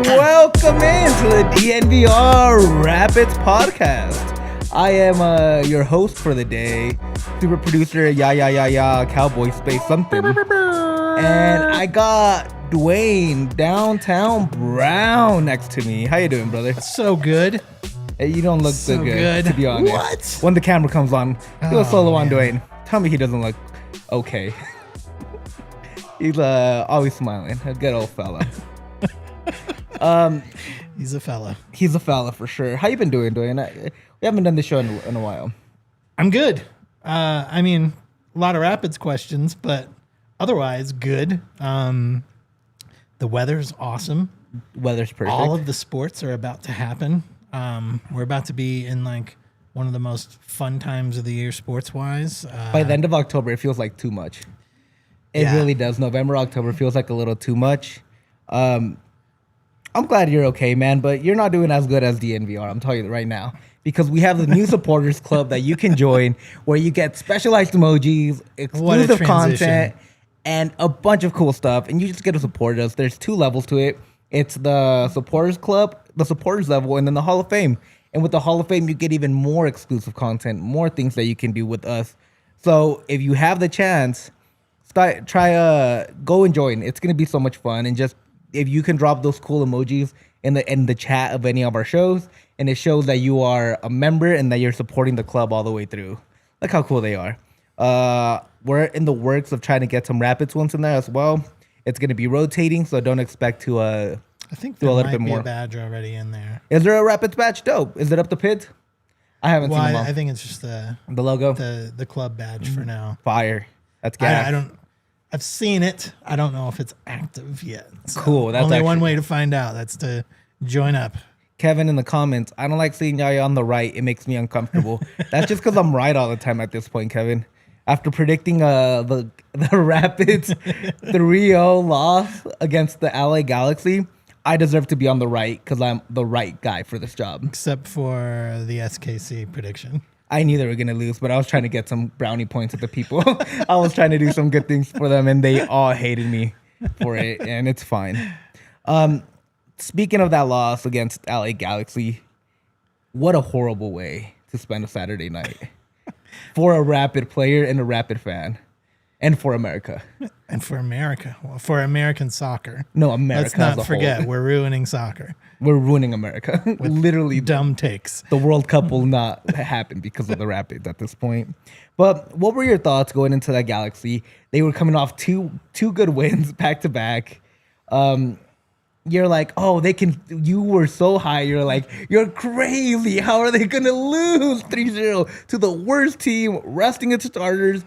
Welcome into the DNVR Rapids podcast. I am your host for the day, super producer Cowboy Space something. And I got Duane, downtown Brown, next to me. How you doing, brother? So good. Hey, you don't look so good, to be honest. What? When the camera comes on, do a solo on Duane. Tell me he doesn't look okay. He's always smiling. A good old fella. He's a fella. He's a fella for sure. How you been doing, Duane? We haven't done this show in a while. I'm good. I mean, a lot of Rapids questions, but otherwise good. The weather's awesome. Weather's perfect. All of the sports are about to happen. We're about to be in like one of the most fun times of the year sports-wise. By the end of October, it feels like too much. It really does. November, October feels like a little too much. I'm glad you're okay, man, but you're not doing as good as DNVR. I'm telling you right now. Because we have the new supporters club that you can join where you get specialized emojis, exclusive content, and a bunch of cool stuff. And you just get to support us. There's 2 levels to it. It's the supporters club, the supporters level, and then the Hall of Fame. And with the Hall of Fame, you get even more exclusive content, more things that you can do with us. So if you have the chance, go and join. It's going to be so much fun. And just if you can drop those cool emojis in the chat of any of our shows, and it shows that you are a member and that you're supporting the club all the way through. Look how cool they are. We're in the works of trying to get some Rapids ones in there as well. It's going to be rotating, so don't expect to I think do there a little might bit be more. a badge already in there. Is there a Rapids badge? Dope. Is it up to Pids? I haven't seen them all. I think it's just the logo, the club badge for now. Fire. That's gas. I've seen it. I don't know if it's active yet. So cool. That's only one way to find out. That's to join up. Kevin in the comments, I don't like seeing Yahir on the right. It makes me uncomfortable. That's just because I'm right all the time at this point, Kevin. After predicting the Rapids 3-0 loss against the LA Galaxy, I deserve to be on the right because I'm the right guy for this job. Except for the SKC prediction. I knew they were going to lose, but I was trying to get some brownie points with the people. I was trying to do some good things for them, and they all hated me for it, and it's fine. Speaking of that loss against LA Galaxy, what a horrible way to spend a Saturday night for a Rapid player and a Rapid fan, and for America. And for America. Well, for American soccer. No, America. Let's not forget, we're ruining soccer. We're ruining America. Literally. Dumb takes. The World Cup will not happen because of the Rapids at this point. But what were your thoughts going into that Galaxy? They were coming off two good wins back to back. You're like, oh, they can. You were so high. You're like, you're crazy. How are they going to lose 3-0 to the worst team, resting its starters?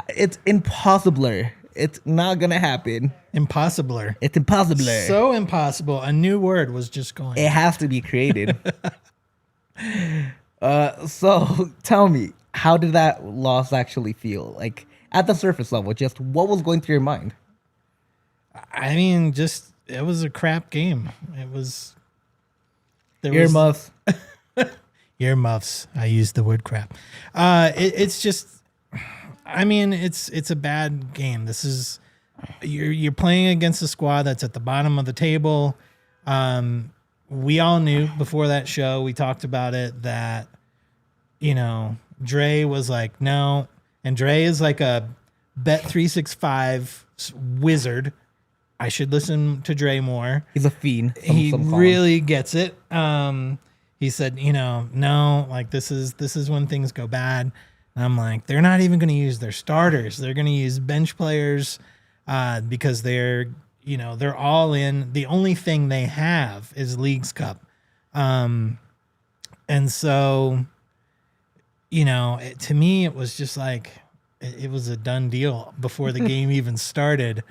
It's impossible. It's not going to happen. Impossible. It's impossible. So impossible. A new word was just going. It has to be created. So tell me, how did that loss actually feel? Like at the surface level, just what was going through your mind? I mean, just it was a crap game. It was. Earmuffs. Earmuffs. I used the word crap. It's just. I mean, it's a bad game. This is you're playing against a squad that's at the bottom of the table. We all knew before that show, we talked about it, that Dre was like, no, and Dre is like a Bet365 wizard. I should listen to Dre more. He's a fiend. He really gets it. He said, no, like this is when things go bad. And I'm like, they're not even going to use their starters. They're going to use bench players because they're all in. The only thing they have is Leagues Cup. And so, to me, it was just like, it was a done deal before the game even started.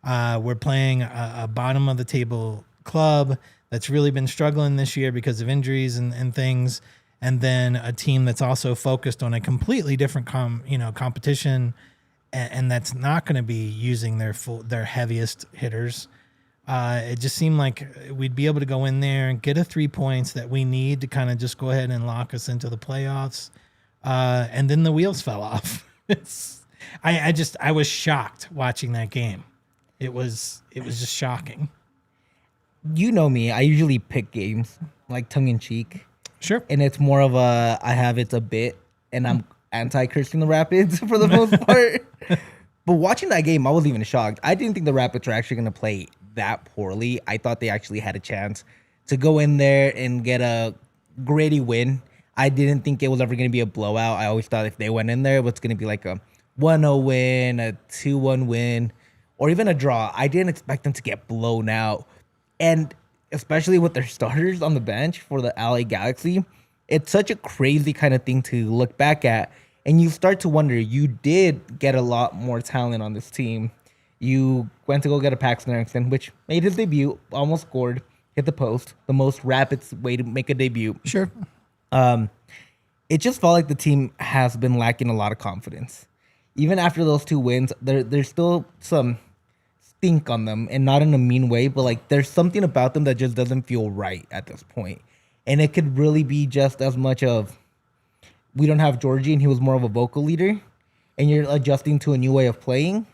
We're playing a bottom of the table club that's really been struggling this year because of injuries and things. And then a team that's also focused on a completely different competition, and that's not going to be using their heaviest hitters. It just seemed like we'd be able to go in there and get 3 points that we need to kind of just go ahead and lock us into the playoffs. And then the wheels fell off. I was shocked watching that game. it was just shocking. You know me. I usually pick games like tongue in cheek, Sure. and it's more of it's a bit, and I'm anti-cursing the Rapids for the most part. But watching that game, I was even shocked. I didn't think the Rapids were actually going to play that poorly. I thought they actually had a chance to go in there and get a gritty win. I didn't think it was ever going to be a blowout. I always thought if they went in there, it was going to be like a 1-0 win, a 2-1 win, or even a draw. I didn't expect them to get blown out. And especially with their starters on the bench for the LA Galaxy, it's such a crazy kind of thing to look back at. And you start to wonder, you did get a lot more talent on this team. You went to go get a Paxten Aaronson, which made his debut, almost scored, hit the post, the most rapid way to make a debut. Sure. It just felt like the team has been lacking a lot of confidence. Even after those 2 wins, there's still some stink on them, and not in a mean way, but like there's something about them that just doesn't feel right at this point. And it could really be just as much of, we don't have Georgie and he was more of a vocal leader, and you're adjusting to a new way of playing.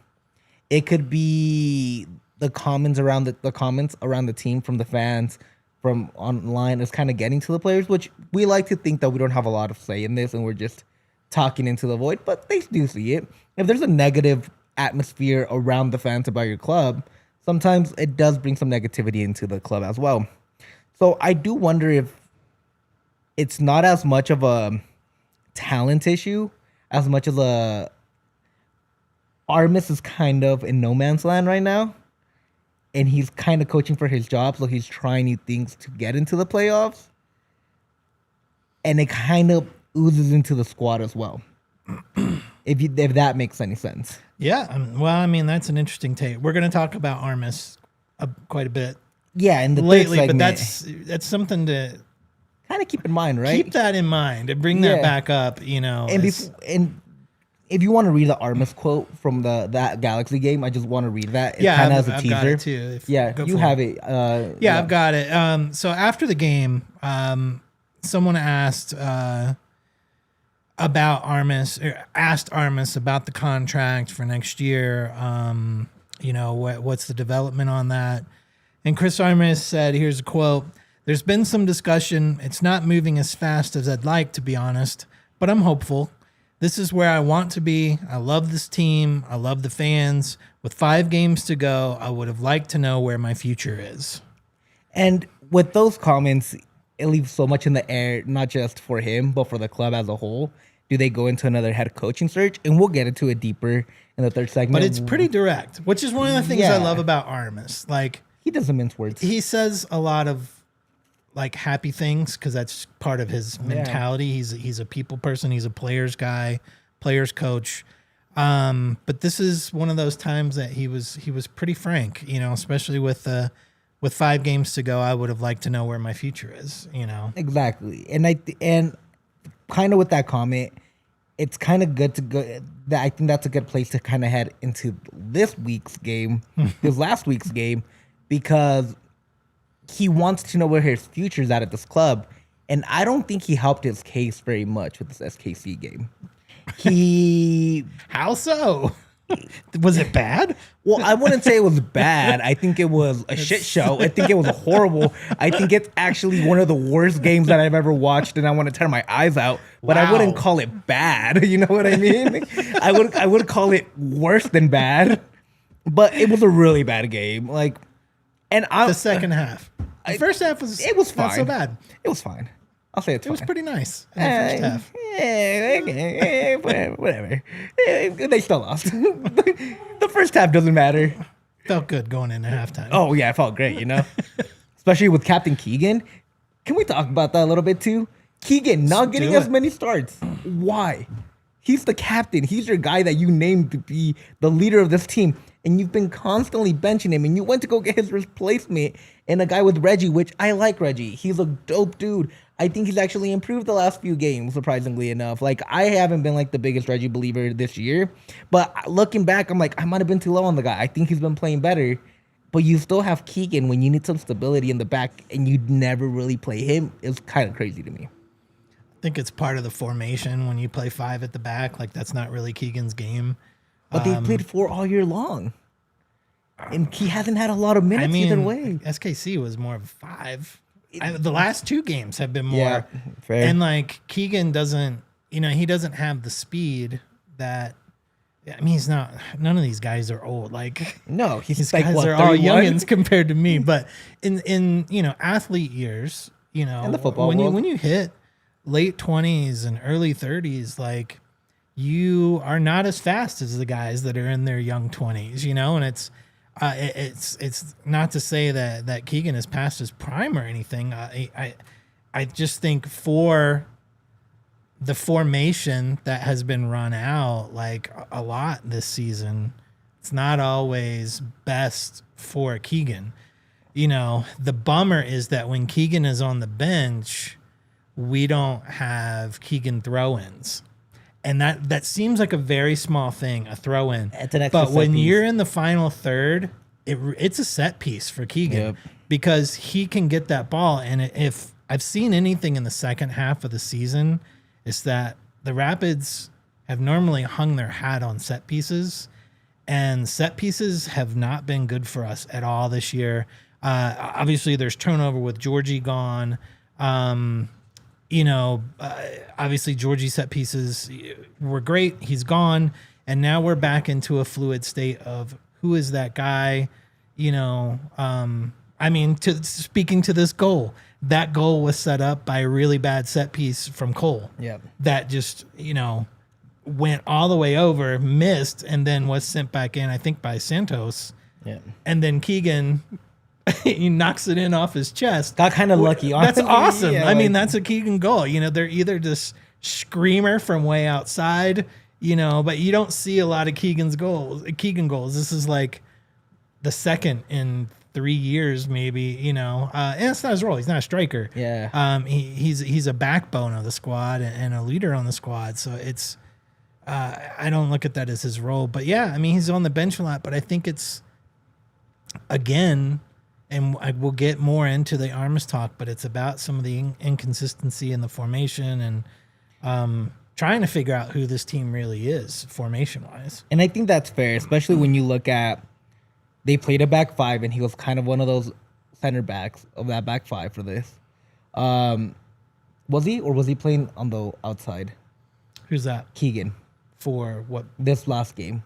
It could be the comments around the team from the fans, from online, is kind of getting to the players, which we like to think that we don't have a lot of say in this and we're just talking into the void, but they do see it. If there's a negative atmosphere around the fans about your club, sometimes it does bring some negativity into the club as well. So I do wonder if it's not as much of a talent issue as much as Armas is kind of in no man's land right now, and he's kind of coaching for his job, so he's trying new things to get into the playoffs, and it kind of oozes into the squad as well. If that makes any sense. Yeah. Well, I mean, that's an interesting take. We're going to talk about Armas quite a bit. Yeah, and lately, but that's something to kind of keep in mind, right? Keep that in mind and bring that back up, And if you want to read the Armas quote from that Galaxy game, I just want to read that. It kind of has a teaser. Got it too. You have it. I've got it. So after the game, someone asked about Armas, or asked Armas about the contract for next year. What's the development on that? And Chris Armas said, here's a quote: "There's been some discussion. It's not moving as fast as I'd like, to be honest, but I'm hopeful. This is where I want to be. I love this team. I love the fans. With 5 games to go, I would have liked to know where my future is." And with those comments, it leaves so much in the air, not just for him, but for the club as a whole. Do they go into another head coaching search? And we'll get into it deeper in the third segment. But it's pretty direct, which is one of the things I love about Armas. Like, he doesn't mince words. He says a lot of like happy things because that's part of his mentality. He's a people person. He's a players guy, players coach. But this is one of those times that he was pretty frank, especially with 5 games to go. I would have liked to know where my future is, Exactly. And kind of with that comment, it's kind of good to go. I think that's a good place to kind of head into this week's game, this last week's game, because he wants to know where his future's at this club. And I don't think he helped his case very much with this SKC game. How so? Was it bad? Well, I wouldn't say it was bad. I think it was a shit show. I think it was horrible. I think it's actually one of the worst games that I've ever watched, and I want to tear my eyes out. But I wouldn't call it bad. You know what I mean? I would call it worse than bad. But it was a really bad game. The second half. The first half was fine. Not so bad. It was fine. I'll say it's fine. It was pretty nice in the first half. Whatever. They still lost. The first half doesn't matter. Felt good going into halftime. Oh, yeah, it felt great, Especially with Captain Keegan. Can we talk about that a little bit, too? Keegan not getting as many starts. Why? He's the captain. He's your guy that you named to be the leader of this team. And you've been constantly benching him. And you went to go get his replacement and a guy with Reggie, which I like Reggie. He's a dope dude. I think he's actually improved the last few games, surprisingly enough. I haven't been the biggest Reggie believer this year. But looking back, I'm I might have been too low on the guy. I think he's been playing better. But you still have Keegan when you need some stability in the back and you'd never really play him. It's kind of crazy to me. I think it's part of the formation when you play 5 at the back. That's not really Keegan's game. But they played 4 all year long. And he hasn't had a lot of minutes either way. SKC was more of a 5. The last 2 games have been more. Yeah, fair. And like Keegan doesn't, he doesn't have the speed that. I mean, he's not. None of these guys are old. Like no, these like, guys what, are all 31? youngins compared to me. But in athlete years, in the football world, when you hit late 20s and early 30s, like you are not as fast as the guys that are in their young 20s. And it's not to say that Keegan is past his prime or anything. I just think for the formation that has been run out like a lot this season, it's not always best for Keegan. The bummer is that when Keegan is on the bench, we don't have Keegan throw-ins. And that seems like a very small thing, a throw-in. It's an extra but when set piece. you're in the final third, it's a set piece for Keegan because he can get that ball. And if I've seen anything in the second half of the season, it's that the Rapids have normally hung their hat on set pieces, and set pieces have not been good for us at all this year. Obviously, there's turnover with Georgie gone. Obviously Georgie's set pieces were great. He's gone. And now we're back into a fluid state of who is that guy? Speaking to this goal, that goal was set up by a really bad set piece from Cole. Yeah. That just, went all the way over, missed, and then was sent back in, I think, by Santos. Yeah. And then Keegan, he knocks it in off his chest. Got kind of lucky. That's awesome. Yeah, that's a Keegan goal. They're either just screamer from way outside, but you don't see a lot of Keegan goals. This is like the second in 3 years, maybe, and it's not his role. He's not a striker. Yeah. He's a backbone of the squad and a leader on the squad. So it's, I don't look at that as his role, but yeah, he's on the bench a lot, but I think it's, again, and I will get more into the Armas talk, but it's about some of the inconsistency in the formation and trying to figure out who this team really is formation-wise. And I think that's fair, especially when you look at they played a back 5, and he was kind of one of those center backs of that back 5 for this. Was he playing on the outside? Who's that? Keegan. For what? This last game.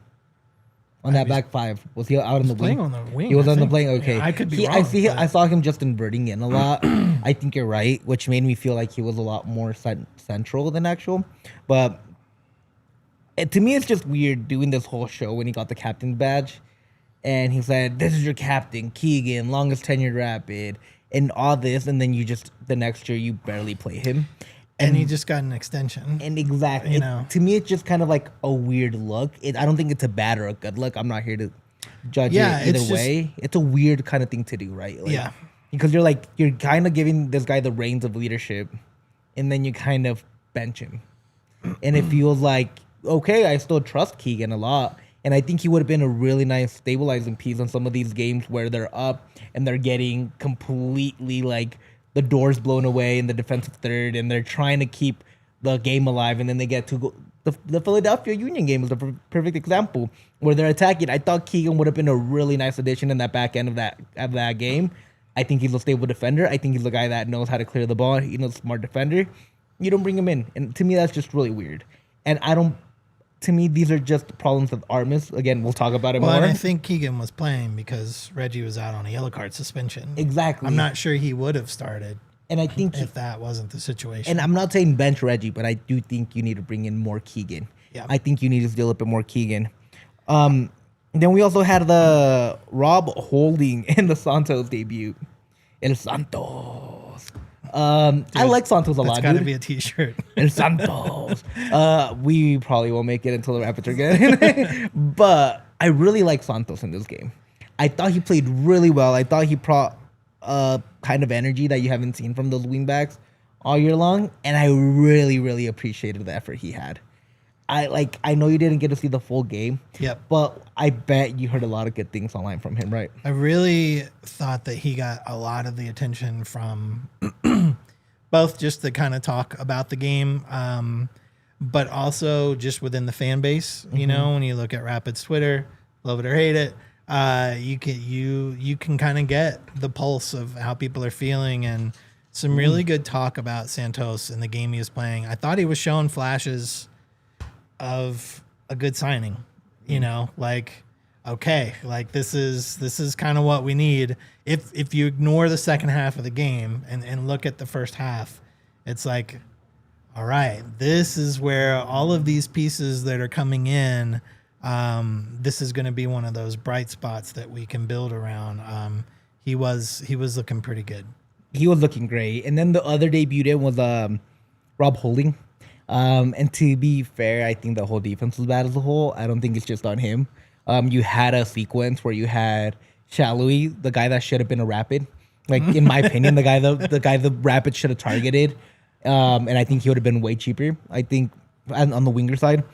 On that back 5. Was he out on the wing? Playing on the wing. He was on the wing? Okay. Yeah, I could be wrong. I saw him just inverting in a lot. I think you're right, which made me feel like he was a lot more central than actual. But to me, it's just weird doing this whole show when he got the captain badge. And he said, "This is your captain, Keegan, longest tenured Rapid," and all this. And then the next year, you barely play him. And he just got an extension. And exactly. To me, it's just kind of like a weird look. I don't think it's a bad or a good look. I'm not here to judge it either way. It's a weird kind of thing to do, right? Like, because you're kind of giving this guy the reins of leadership, and then you kind of bench him. And it feels like, okay, I still trust Keegan a lot. And I think he would have been a really nice stabilizing piece on some of these games where they're up and they're getting completely like the doors blown away in the defensive third, and they're trying to keep the game alive, and then they get to go. The Philadelphia Union game is the perfect example where they're attacking. I thought Keegan would have been a really nice addition in that back end of that game. I think he's a stable defender. I think he's a guy that knows how to clear the ball. He's a smart defender. You don't bring him in, and to me that's just really weird. And to me, these are just problems with Armas. Again, we'll talk about it more. And I think Keegan was playing because Reggie was out on a yellow card suspension. Exactly. I'm not sure he would have started. And I think if that wasn't the situation. And I'm not saying bench Reggie, but I do think you need to bring in more Keegan. Yeah. I think you need to steal a bit more Keegan. Then we also had the Rob Holding in the Santos debut. El Santos. Dude, I like Santos a lot. That's got to be a t-shirt. El Santos. We probably won't make it until the Rapids are good. But I really like Santos in this game. I thought he played really well. I thought he brought kind of energy that you haven't seen from those wingbacks all year long. And I really, really appreciated the effort he had. I know you didn't get to see the full game. Yep. But I bet you heard a lot of good things online from him, right? I really thought that he got a lot of the attention from both just the kind of talk about the game, but also just within the fan base. You know, when you look at Rapids Twitter, love it or hate it, you can kind of get the pulse of how people are feeling, and some really good talk about Santos in the game he was playing. I thought he was showing flashes of a good signing, like, okay, like this is kind of what we need. If you ignore the second half of the game and look at the first half, it's like, all right, this is where all of these pieces that are coming in, this is going to be one of those bright spots that we can build around. He was looking pretty good. He was looking great. And then the other debut in was Rob Holding. And to be fair, I think the whole defense was bad as a whole. I don't think it's just on him. You had a sequence where you had Shallowy, the guy that should have been a Rapid. Like, in my opinion, the guy the Rapid should have targeted. And I think he would have been way cheaper. I think on the winger side,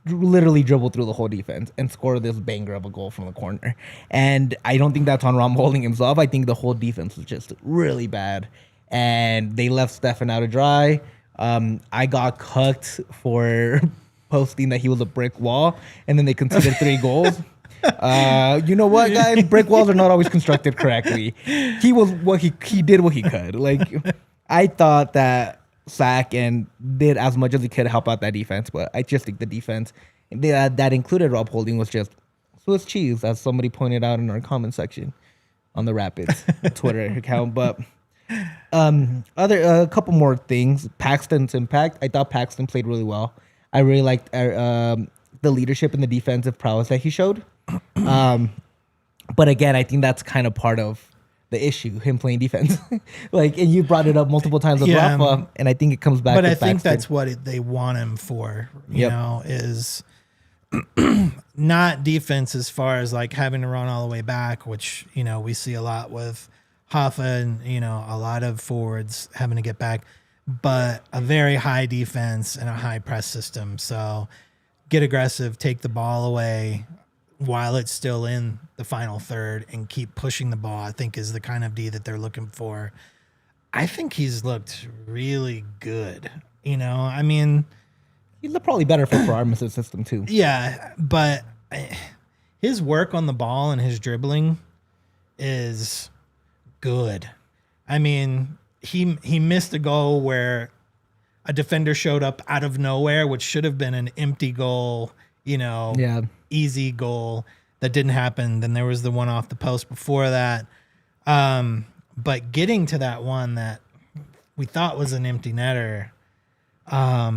literally dribbled through the whole defense and scored this banger of a goal from the corner. And I don't think that's on Rob Holding himself. I think the whole defense was just really bad. And they left Stefan out to dry. I got cucked for posting that he was a brick wall, and then they conceded 3 goals. You know what, guys? Brick walls are not always constructed correctly. He did what he could. Like, I thought that Sack and did as much as he could to help out that defense, but I just think the defense that included Rob Holding was just Swiss cheese, as somebody pointed out in our comment section on the Rapids Twitter account. But a couple more things. Paxton's impact. I thought Paxten played really well. I really liked the leadership and the defensive prowess that he showed. But again, I think that's kind of part of the issue, him playing defense. And you brought it up multiple times with Rafa, and I think it comes back to Paxten. But I think that's what they want him for, you know, is not defense as far as like having to run all the way back, which, we see a lot with Hoffa and, a lot of forwards having to get back, but a very high defense and a high press system. So get aggressive, take the ball away while it's still in the final third and keep pushing the ball, I think is the kind of D that they're looking for. I think he's looked really good. I mean, he's probably better for Armas' system too. Yeah, but his work on the ball and his dribbling is good. I mean, he missed a goal where a defender showed up out of nowhere, which should have been an empty goal, easy goal that didn't happen. Then there was the one off the post before that. But getting to that one that we thought was an empty netter, I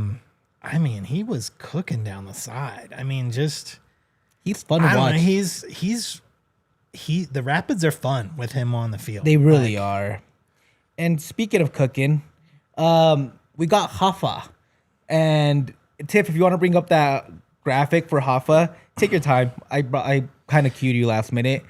mean, he was cooking down the side. I mean, just he's fun to watch. The Rapids are fun with him on the field. They really are. And speaking of cooking, we got Hoffa. And Tiff, if you want to bring up that graphic for Hoffa, take your time. I kind of cued you last minute.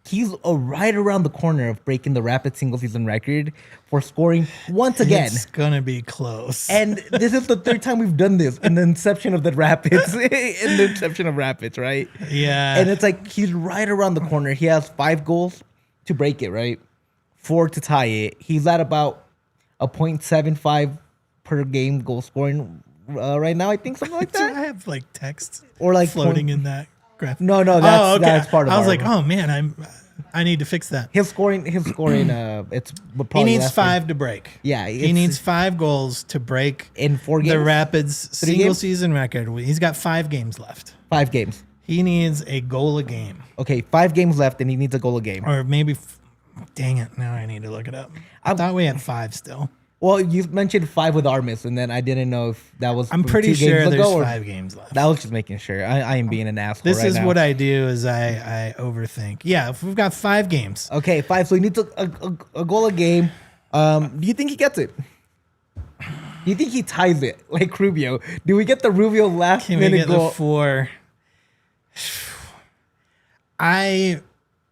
He's right around the corner of breaking the Rapid single season record for scoring once again. It's gonna be close. And this is the third time we've done this in the inception of the Rapids. Right? Yeah. And it's like he's right around the corner. He has 5 goals to break it, right? 4 to tie it. He's at about a 0.75 per game goal scoring right now, I think, something like that. I have like text or like floating in that graphic. No, that's part of it. I was like, oh man, I need to fix that. His scoring it's probably he needs 5 to break. Yeah, he needs 5 goals to break in 4 games. The Rapids single season record. He's got 5 games left. 5 games. He needs a goal a game. Okay, 5 games left, and he needs a goal a game. Or maybe, dang it, now I need to look it up. I thought we had 5 still. Well, you mentioned 5 with Armas, and then I didn't know if that was. I'm pretty sure there's 5 games left. That was just making sure. I am being an asshole. This is what I do: is I overthink. Yeah, if we've got 5 games. Okay, 5. So he needs a goal a game. Do you think he gets it? Do you think he ties it like Rubio? Do we get the Rubio last minute goal? The 4.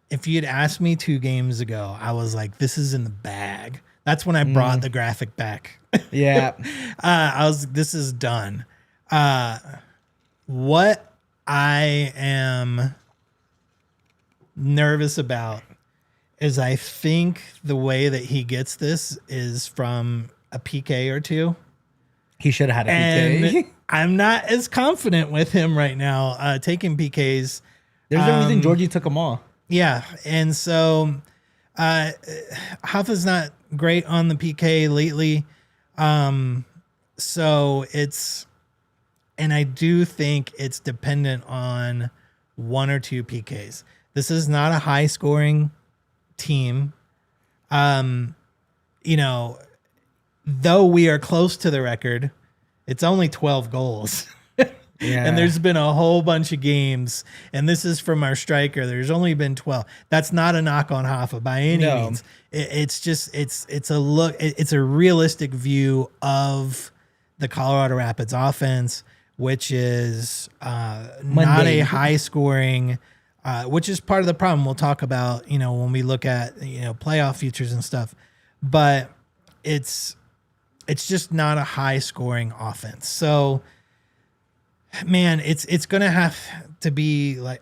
If you'd asked me 2 games ago, I was like, "This is in the bag." That's when I brought the graphic back. Yeah. This is done. What I am nervous about is I think the way that he gets this is from a PK or 2. He should have had a PK. And I'm not as confident with him right now taking PKs. There's a reason Georgie took them all. Yeah, and so Rafa's not great on the PK lately. So it's, and I do think it's dependent on one or two PKs. This is not a high scoring team. You know, though we are close to the record, it's only 12 goals. Yeah. And there's been a whole bunch of games, and this is from our striker. There's only been 12. That's not a knock on Rafa by any means. It's just it's a realistic view of the Colorado Rapids offense, which is not a high scoring, which is part of the problem we'll talk about, you know, when we look at, you know, playoff futures and stuff. But it's just not a high scoring offense. So, man, it's going to have to be like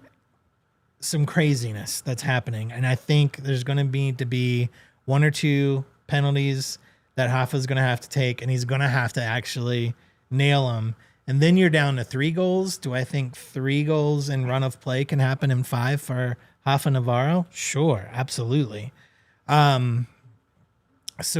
some craziness that's happening. And I think there's going to be one or two penalties that Rafa's going to have to take, and he's going to have to actually nail them. And then you're down to 3 goals. Do I think 3 goals in run of play can happen in 5 for Rafa Navarro? Sure, absolutely. So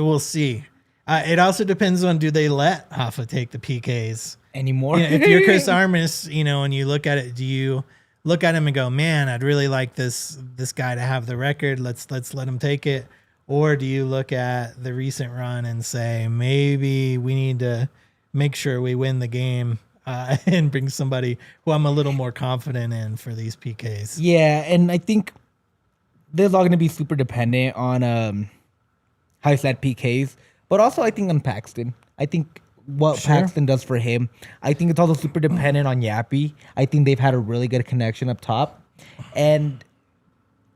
we'll see. It also depends on, do they let Rafa take the PKs anymore? You know, if you're Chris Armas, you know, and you look at it, do you look at him and go, man, I'd really like this guy to have the record. Let's let him take it. Or do you look at the recent run and say, maybe we need to make sure we win the game and bring somebody who I'm a little more confident in for these PKs? Yeah, and I think there's all going to be super dependent on how he's at PKs, but also I think on Paxten. I think what Paxten does for him, I think it's also super dependent on Yappy. I think they've had a really good connection up top, and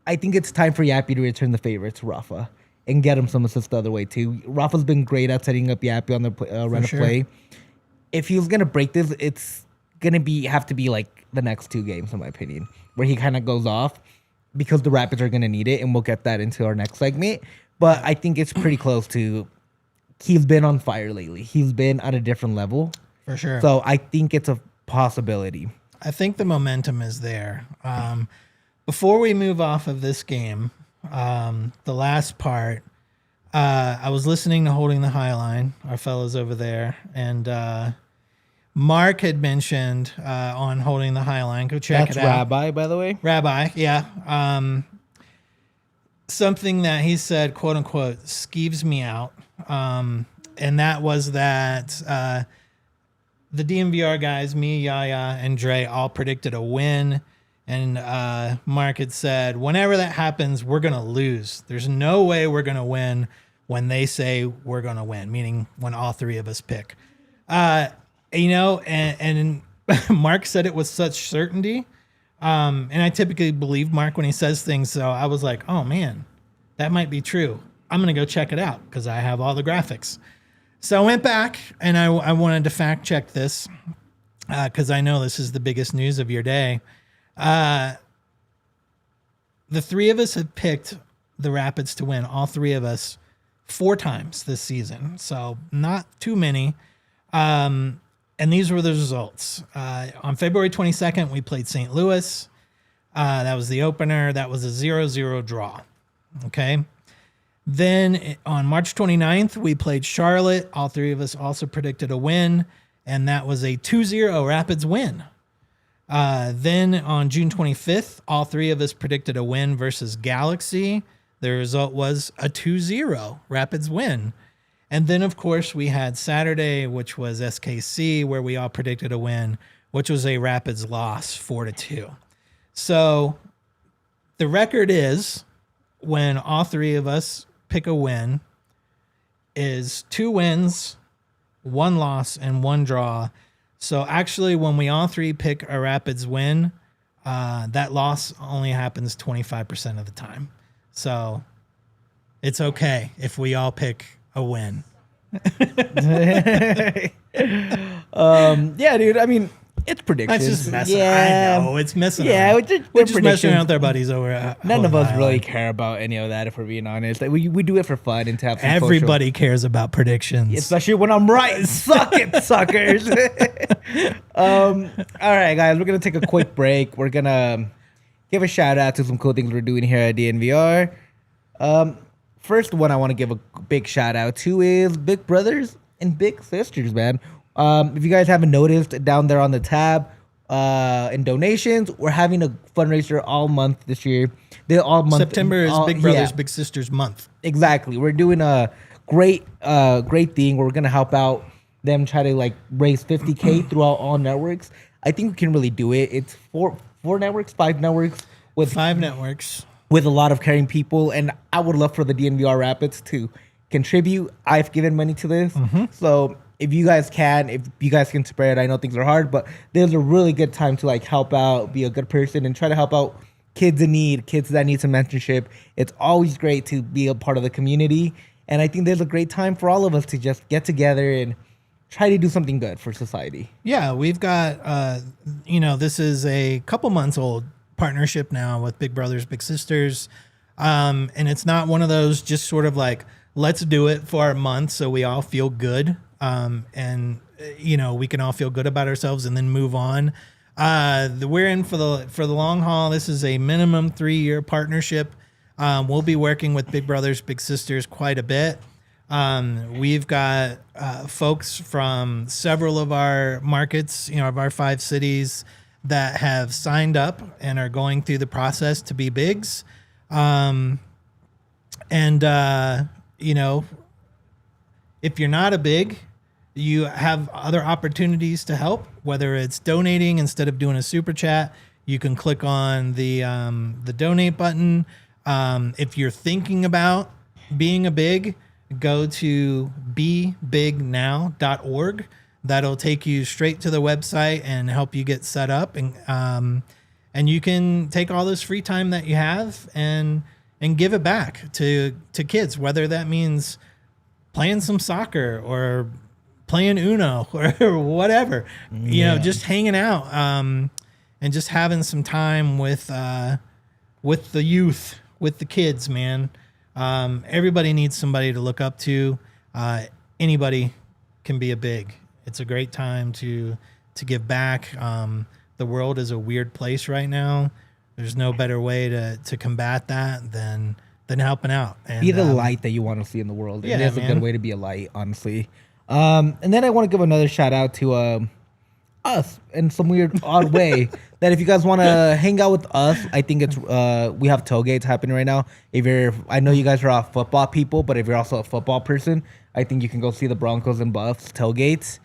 I think it's time for Yappy to return the favor to Rafa and get him some assists the other way too. Rafa's been great at setting up Yappy on the run of play. If he's gonna break this, it's gonna have to be like the next 2 games, in my opinion, where he kind of goes off, because the Rapids are gonna need it, and we'll get that into our next segment. But I think it's pretty close to. He's been on fire lately. He's been at a different level. For sure. So I think it's a possibility. I think the momentum is there. Before we move off of this game, the last part, I was listening to Holding the High Line, our fellows over there, and Mark had mentioned on Holding the High Line, go check it out. That's Rabbi, by the way. Rabbi, yeah. Something that he said, quote unquote, skeeves me out. And that was that the DNVR guys, me, Yahya, and Dre all predicted a win. And Mark had said, whenever that happens, we're going to lose. There's no way we're going to win when they say we're going to win, meaning when all 3 of us pick. You know, and Mark said it with such certainty. And I typically believe Mark when he says things. So I was like, oh, man, that might be true. I'm going to go check it out because I have all the graphics. So I went back and I wanted to fact check this because I know this is the biggest news of your day. The 3 of us have picked the Rapids to win, all 3 of us, 4 times this season. So not too many. And these were the results. On February 22nd, we played St. Louis. That was the opener. That was a 0-0 draw. Okay. Then on March 29th, we played Charlotte. All 3 of us also predicted a win, and that was a 2-0 Rapids win. Then on June 25th, all 3 of us predicted a win versus Galaxy. The result was a 2-0 Rapids win. And then, of course, we had Saturday, which was SKC, where we all predicted a win, which was a Rapids loss, 4-2. So the record is, when all 3 of us pick a win, is 2 wins, 1 loss, and 1 draw. So actually, when we all 3 pick a Rapids win, that loss only happens 25% of the time. So it's okay if we all pick a win. Yeah, dude. I mean, it's predictions. That's just messing. Yeah. I know it's messing. Yeah, we're just messing around with our buddies over. None of us really care about any of that, if we're being honest. Like, we do it for fun and to have some Everybody cares about predictions, especially when I'm right. Suck it, suckers. All right, guys, we're gonna take a quick break. We're gonna give a shout out to some cool things we're doing here at DNVR. First one I want to give a big shout out to is Big Brothers and Big Sisters, man. If you guys haven't noticed, down there on the tab in donations, we're having a fundraiser all month this year. September is Big Brothers Big Sisters month. Exactly. We're doing a great thing. We're gonna help out them try to like raise $50K throughout all networks. I think we can really do it. It's five networks with 5 networks. With a lot of caring people, and I would love for the DNVR Rapids to contribute. I've given money to this, so if you guys can spread. I know things are hard, but there's a really good time to like help out, be a good person, and try to help out kids in need, kids that need some mentorship. It's always great to be a part of the community, and I think there's a great time for all of us to just get together and try to do something good for society. Yeah, we've got this is a couple months old partnership now with Big Brothers Big Sisters, and it's not one of those just sort of like let's do it for a month so we all feel good, and we can all feel good about ourselves and then move on. We're in for the long haul. This is a minimum 3-year partnership. We'll be working with Big Brothers Big Sisters quite a bit. We've got folks from several of our markets, of our 5 cities, that have signed up and are going through the process to be bigs. If you're not a big, you have other opportunities to help, whether it's donating instead of doing a super chat. You can click on the donate button. If you're thinking about being a big, go to bebignow.org. That'll take you straight to the website and help you get set up, and you can take all this free time that you have and give it back to kids, whether that means playing some soccer or playing Uno or whatever, just hanging out, and just having some time with the youth, with the kids, man. Everybody needs somebody to look up to. Anybody can be a big. It's a great time to give back. The world is a weird place right now. There's no better way to combat that than helping out. And, be the light that you want to see in the world. Yeah, it's a good way to be a light, honestly. And then I want to give another shout out to us in some weird, odd way. That if you guys want to hang out with us, I think it's we have tailgates happening right now. I know you guys are all football people, but if you're also a football person, I think you can go see the Broncos and Buffs tailgates.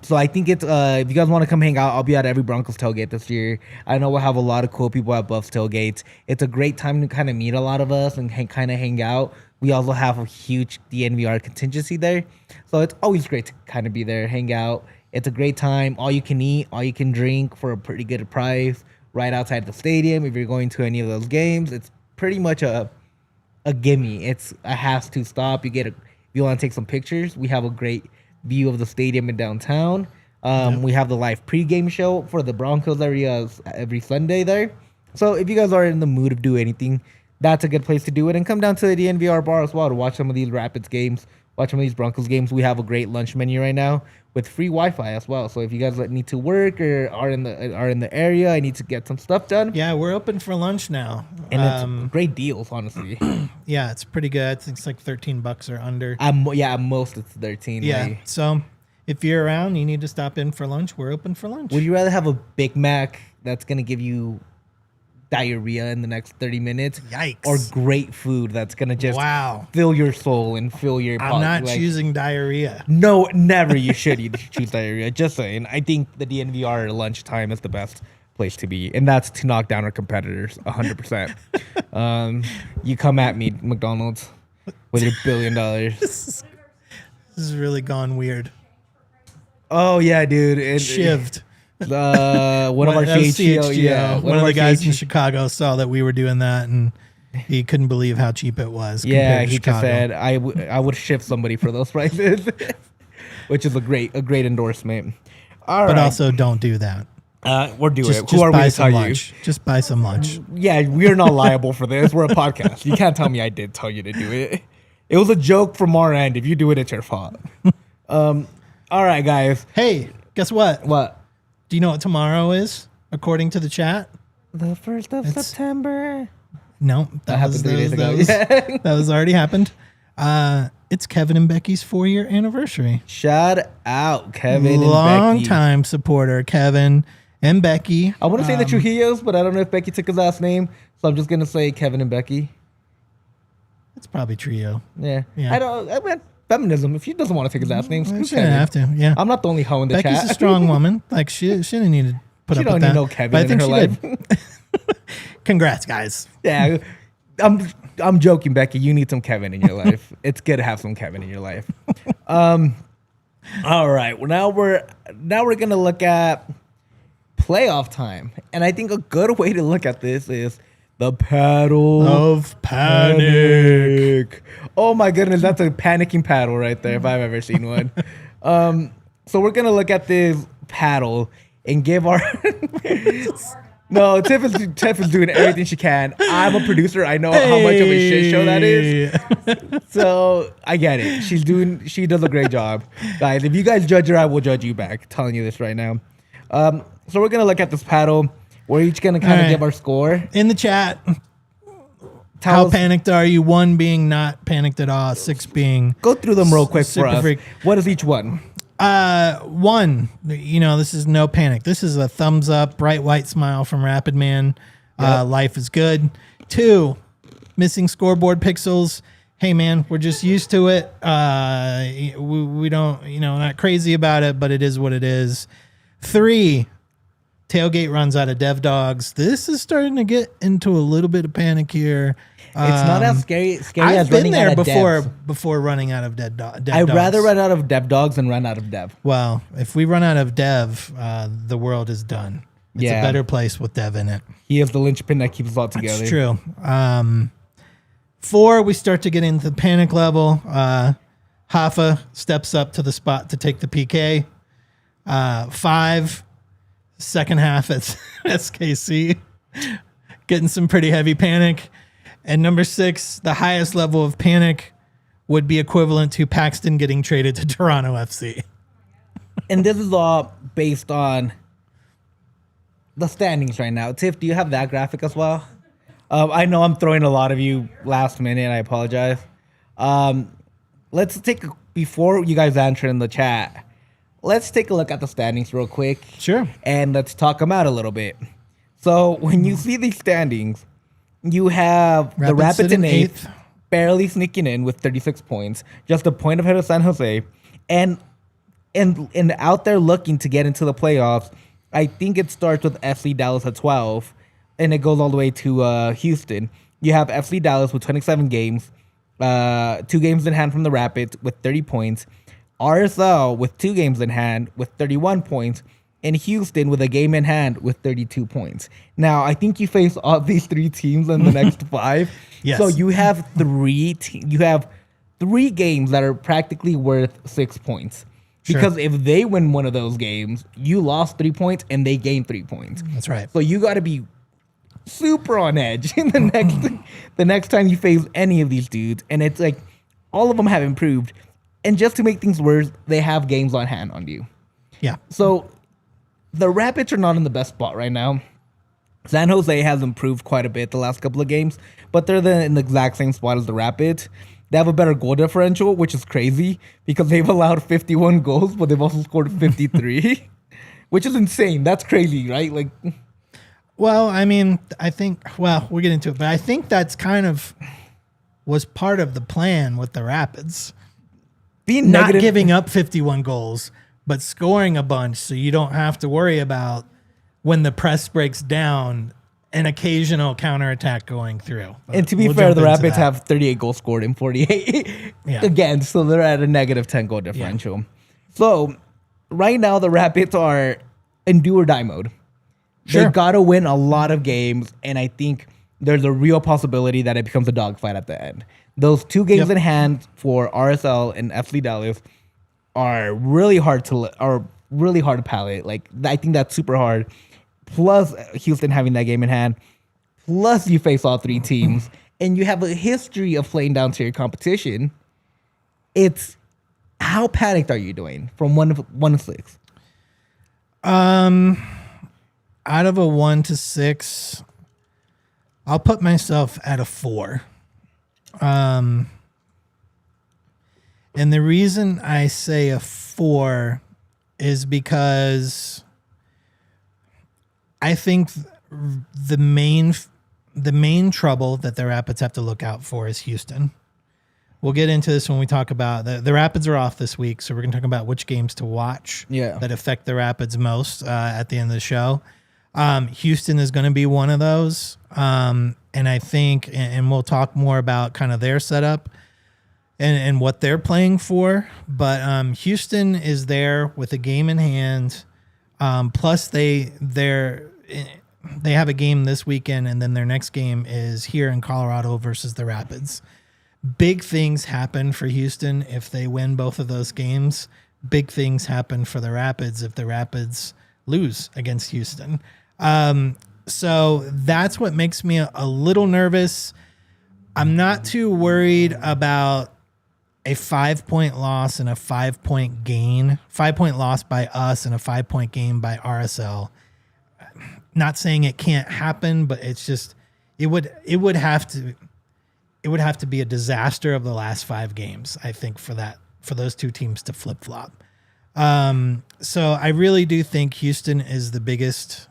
So I think it's if you guys want to come hang out, I'll be at every Broncos tailgate this year. I know we'll have a lot of cool people at Buffs tailgates. It's a great time to kind of meet a lot of us and kind of hang out. We also have a huge DNVR contingency there, so it's always great to kind of be there, hang out. It's a great time. All you can eat, all you can drink for a pretty good price right outside the stadium. If you're going to any of those games, it's pretty much a gimme. It's a has to stop. If you want to take some pictures, we have a great view of the stadium in downtown. We have the live pregame show for the Broncos every Sunday there. So if you guys are in the mood of doing anything, that's a good place to do it. And come down to the DNVR bar as well to watch some of these Rapids games, watch some of these Broncos games. We have a great lunch menu right now with free Wi-Fi as well. So if you guys need to work or are in the area, I need to get some stuff done. Yeah, we're open for lunch now, and it's great deals, honestly. Yeah, it's pretty good. I think it's like $13 or under. At most it's 13. Yeah, like. So if you're around, you need to stop in for lunch. We're open for lunch. Would you rather have a Big Mac that's gonna give you diarrhea in the next 30 minutes? Yikes. Or great food that's gonna just fill your soul and fill your I'm not choosing diarrhea. No, never. You should choose diarrhea. Just saying. I think the DNVR lunchtime is the best place to be, and that's to knock down our competitors 100%. You come at me, McDonald's, with your $1 billion. This has really gone weird. Oh yeah, dude. Shivved. One of our CHGO, one of the guys in Chicago saw that we were doing that, and he couldn't believe how cheap it was. Yeah, he just said, I would shift somebody for those prices, which is a great endorsement. All right. But also don't do that. We're doing it. Who are we to tell you? Just buy some lunch. Yeah, we're not liable for this. We're a podcast. You can't tell me I did tell you to do it. It was a joke from our end. If you do it, it's your fault. All right, guys. Hey, guess what? What? Do you know what tomorrow is, according to the chat? The 1st of September. No, that happened 3 days ago. Yeah. That was already happened. It's Kevin and Becky's 4-year anniversary. Shout out, Kevin and Becky. Long-time supporter, Kevin and Becky. I want to say the Trujillos, but I don't know if Becky took his last name, so I'm just going to say Kevin and Becky. It's probably Trio. Yeah. I mean, feminism. If she doesn't want to take his last name, she didn't have to. Yeah. I'm not the only hoe in the chat. Becky's a strong woman. Like, she didn't need to put up with that. She don't need no Kevin in her life. Congrats, guys. Yeah. I'm joking, Becky. You need some Kevin in your life. It's good to have some Kevin in your life. All right. Well, now we're gonna look at playoff time, and I think a good way to look at this is the paddle of panic. Oh my goodness, that's a panicking paddle right there if I've ever seen one. So we're gonna look at this paddle and give our. No, Tiff is doing everything she can. I'm a producer. I know how much of a shit show that is. So I get it. She does a great job. Guys, if you guys judge her, I will judge you back. Telling you this right now. So we're going to look at this paddle. We're each going to kind of give our score. In the chat, how panicked are you? 1 being not panicked at all. 6 being... Go through them real quick for us. Freak. What is each one? 1, this is no panic. This is a thumbs up, bright white smile from Rapid Man. Yep. Life is good. 2, missing scoreboard pixels. Hey man, we're just used to it. We don't, not crazy about it, but it is what it is. 3, tailgate runs out of dev dogs. This is starting to get into a little bit of panic here. It's not as scary I've as running out of devs. before running out of dev dogs. I'd rather run out of dev dogs than run out of dev. Well, if we run out of dev, the world is done. It's a better place with dev in it. He is the linchpin that keeps us all together. That's true. 4, we start to get into the panic level. Hoffa steps up to the spot to take the PK. 5, second half at SKC, getting some pretty heavy panic. And number 6, the highest level of panic would be equivalent to Paxten getting traded to Toronto FC. And this is all based on the standings right now. Tiff, do you have that graphic as well? I know I'm throwing a lot of you last minute. I apologize. Let's before you guys answer in the chat, let's take a look at the standings real quick. Sure. And let's talk them out a little bit. So when you see these standings, you have the Rapids in 8th, barely sneaking in with 36 points, just a point ahead of San Jose, and out there looking to get into the playoffs. I think it starts with FC Dallas at 12, and it goes all the way to Houston. You have FC Dallas with 27 games, 2 games in hand from the Rapids with 30 points, RSL with 2 games in hand with 31 points, and Houston with a game in hand with 32 points. Now, I think you face all these 3 teams in the next 5. Yes. So you have 3 games that are practically worth 6 points. Sure. Because if they win one of those games, you lost 3 points and they gained 3 points. That's right. So you got to be super on edge in the next time you face any of these dudes. And it's like all of them have improved. And just to make things worse, they have games on hand on you. Yeah. So the Rapids are not in the best spot right now. San Jose has improved quite a bit the last couple of games, but they're in the exact same spot as the Rapids. They have a better goal differential, which is crazy because they've allowed 51 goals, but they've also scored 53, which is insane. That's crazy, right? Like, well, I mean, we'll get into it, but I think that's kind of was part of the plan with the Rapids. Being not negative, giving up 51 goals, but scoring a bunch so you don't have to worry about when the press breaks down an occasional counterattack going through. But and to be fair, the Rapids have 38 goals scored in 48 again, so they're at a negative 10 goal differential. Yeah. So right now the Rapids are in do or die mode. Sure. They got to win a lot of games, and I think there's a real possibility that it becomes a dogfight at the end. Those 2 games in hand for RSL and FC Dallas are really hard to palate. Like, I think that's super hard. Plus Houston having that game in hand. Plus you face all 3 teams, and you have a history of playing down to your competition. It's how panicked are you doing from 1 to 6? out of a 1 to 6, I'll put myself at a 4. And the reason I say a 4 is because I think the main trouble that the Rapids have to look out for is Houston. We'll get into this when we talk about the Rapids are off this week, so we're going to talk about which games to watch that affect the Rapids most at the end of the show. Houston is going to be one of those, and I think, and we'll talk more about kind of their setup and what they're playing for. But Houston is there with a game in hand. Plus, they have a game this weekend, and then their next game is here in Colorado versus the Rapids. Big things happen for Houston if they win both of those games. Big things happen for the Rapids if the Rapids lose against Houston. So that's what makes me a little nervous. I'm not too worried about a 5-point loss and a 5-point gain, 5-point loss by us and a 5-point gain by RSL. Not saying it can't happen, but it's just, it would have to be a disaster of the last 5 games, I think, for those two teams to flip-flop. So I really do think Houston is the biggest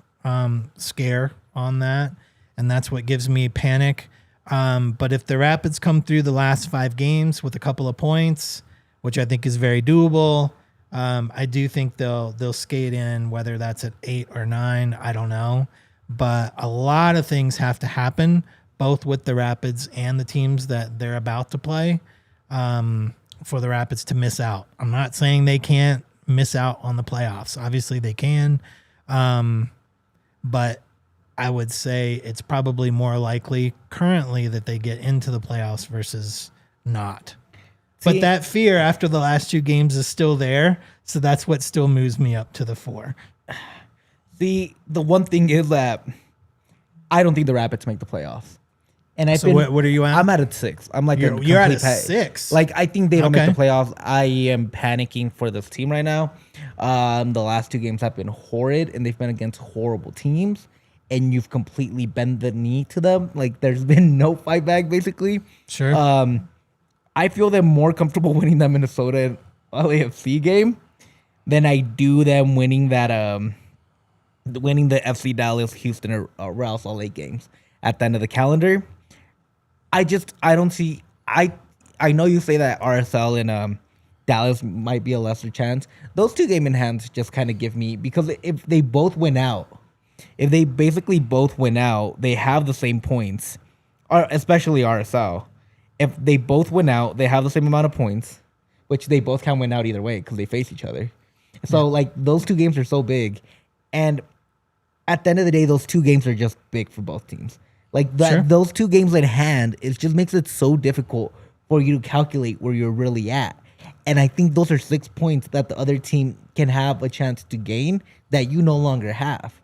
scare on that, and that's what gives me panic. But if the Rapids come through the last 5 games with a couple of points, which I think is very doable, I do think they'll skate in, whether that's at 8 or 9, I don't know. But a lot of things have to happen, both with the Rapids and the teams that they're about to play, for the Rapids to miss out. I'm not saying they can't miss out on the playoffs. Obviously they can. But I would say it's probably more likely currently that they get into the playoffs versus not. But that fear after the last 2 games is still there. So that's what still moves me up to the 4. The one thing is that I don't think the Rapids make the playoffs. And what are you at? I'm at a 6. I'm like you're at a 6. Like, I think they don't make the playoffs. I am panicking for this team right now. The last 2 games have been horrid, and they've been against horrible teams. And you've completely bent the knee to them. Like, there's been no fight back, basically. Sure. I feel them more comfortable winning that Minnesota LAFC game than I do them winning the FC Dallas, Houston, or Real Salt Lake games at the end of the calendar. I don't see. I know you say that RSL and Dallas might be a lesser chance. Those 2 game in hands just kind of give me, because if they both win out, if they basically both win out, they have the same points, or especially RSL. If they both win out, they have the same amount of points, which they both can win out either way because they face each other. So, like, those 2 games are so big. And at the end of the day, those 2 games are just big for both teams. Like, those 2 games in hand, it just makes it so difficult for you to calculate where you're really at. And I think those are 6 points that the other team can have a chance to gain that you no longer have.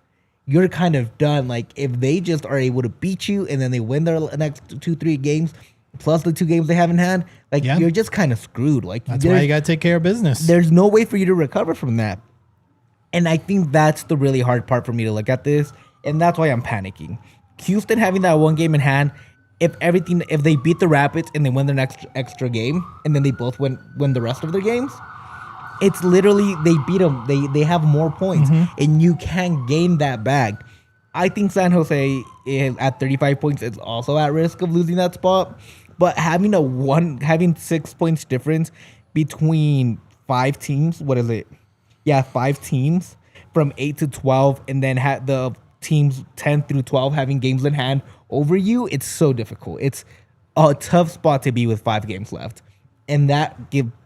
You're kind of done. Like, if they just are able to beat you and then they win their next 2-3 games, plus the 2 games they have in hand, like, you're just kind of screwed. Like, that's why you got to take care of business. There's no way for you to recover from that. And I think that's the really hard part for me to look at this. And that's why I'm panicking. Houston having that 1 game in hand, if they beat the Rapids and they win their next extra game, and then they both win the rest of their games, it's literally, they beat them. They have more points, and you can't gain that back. I think San Jose is at 35 points is also at risk of losing that spot. But having 6 points difference between 5 teams, what is it? Yeah, 5 teams from 8 to 12, and then the teams 10 through 12 having games in hand over you, it's so difficult. It's a tough spot to be with 5 games left. And that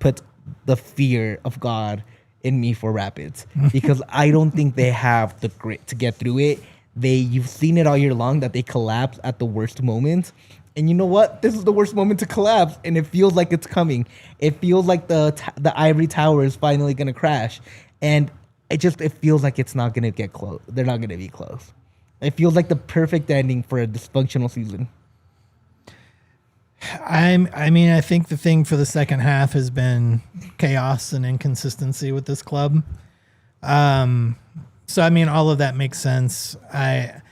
puts the fear of God in me for Rapids, because I don't think they have the grit to get through it. You've seen it all year long that they collapse at the worst moments. And you know what? This is the worst moment to collapse, and it feels like it's coming. It feels like the ivory tower is finally going to crash. And it feels like it's not going to get close. They're not going to be close. It feels like the perfect ending for a dysfunctional season. I think the thing for the second half has been chaos and inconsistency with this club. So I mean, all of that makes sense. I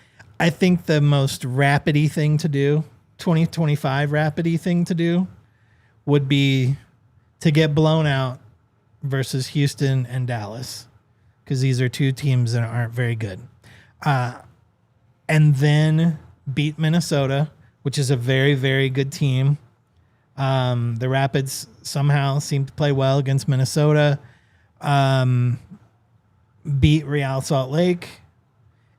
think the most rapidy thing to do, 2025 rapidy thing to do, would be to get blown out versus Houston and Dallas, because these are two teams that aren't very good. And then beat Minnesota, which is a very, very good team. The Rapids somehow seem to play well against Minnesota. Beat Real Salt Lake,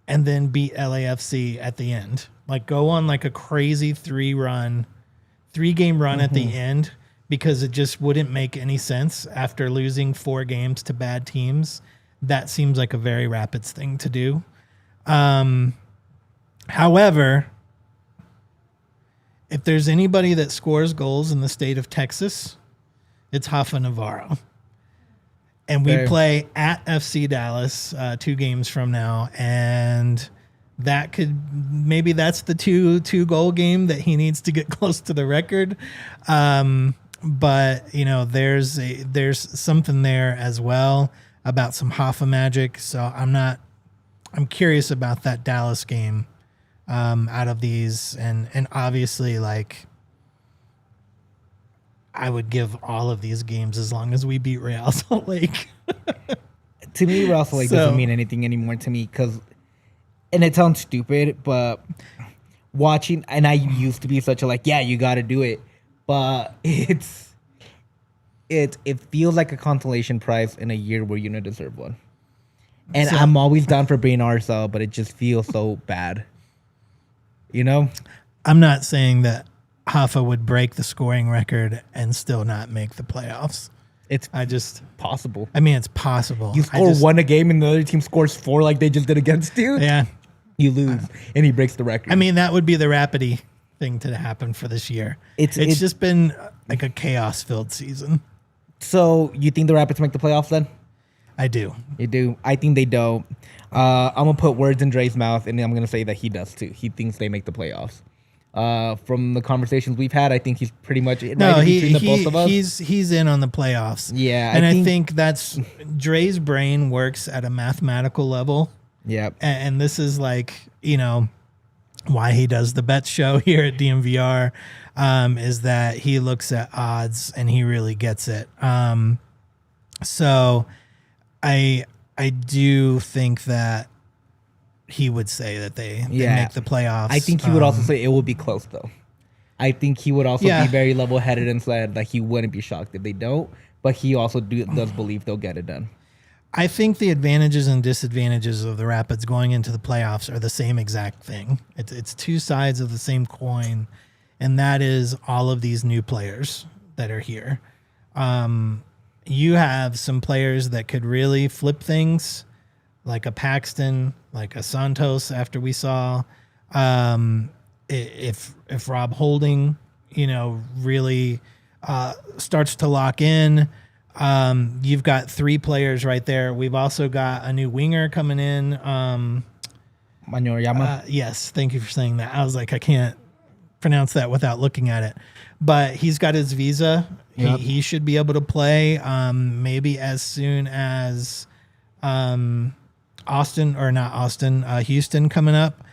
and then beat LAFC at the end. Like, go on like a crazy 3-game run at the end, because it just wouldn't make any sense after losing 4 games to bad teams. That seems like a very Rapids thing to do. However, if there's anybody that scores goals in the state of Texas, it's Rafa Navarro. And we play at FC Dallas 2 games from now, and that could, maybe that's the two goal game that he needs to get close to the record. But you know, there's something there as well about some Rafa magic. So I'm curious about that Dallas game out of these, and obviously, like, I would give all of these games as long as we beat Real Salt Lake. To me, Real Salt Lake doesn't mean anything anymore to me, and it sounds stupid, but watching, and I used to be such a like, yeah, you got to do it, but it feels like a consolation prize in a year where you don't deserve one. And so, I'm always down for being RSL, but it just feels so bad. You know? I'm not saying that Rafa would break the scoring record and still not make the playoffs. It's possible. I mean, it's possible. You score 1 a game and the other team scores 4 like they just did against you. Yeah. You lose, and he breaks the record. I mean, that would be the rapidy thing to happen for this year. It's just been like a chaos-filled season. So you think the Rapids make the playoffs then? I do. You do? I think they don't. I'm going to put words in Dre's mouth, and I'm going to say that he does too. He thinks they make the playoffs. From the conversations we've had, I think he's pretty much between the both of us. He's in on the playoffs. Yeah. And I think that's Dre's brain works at a mathematical level. Yeah. And this is like, you know, why he does the bet show here at DNVR, is that he looks at odds and he really gets it. So I do think that he would say that they make the playoffs. I think he would also say it will be close, though. I think he would also be very level-headed and said that he wouldn't be shocked if they don't, but he also does believe they'll get it done. I think the advantages and disadvantages of the Rapids going into the playoffs are the same exact thing. It's two sides of the same coin, and that is all of these new players that are here. You have some players that could really flip things, like a Paxten, like a Santos after we saw. If Rob Holding, you know, really starts to lock in, you've got 3 players right there. We've also got a new winger coming in. Manyorama? Yes, thank you for saying that. I was like, I can't pronounce that without looking at it. But he's got his visa. Yep. He should be able to play maybe as soon as Houston coming up.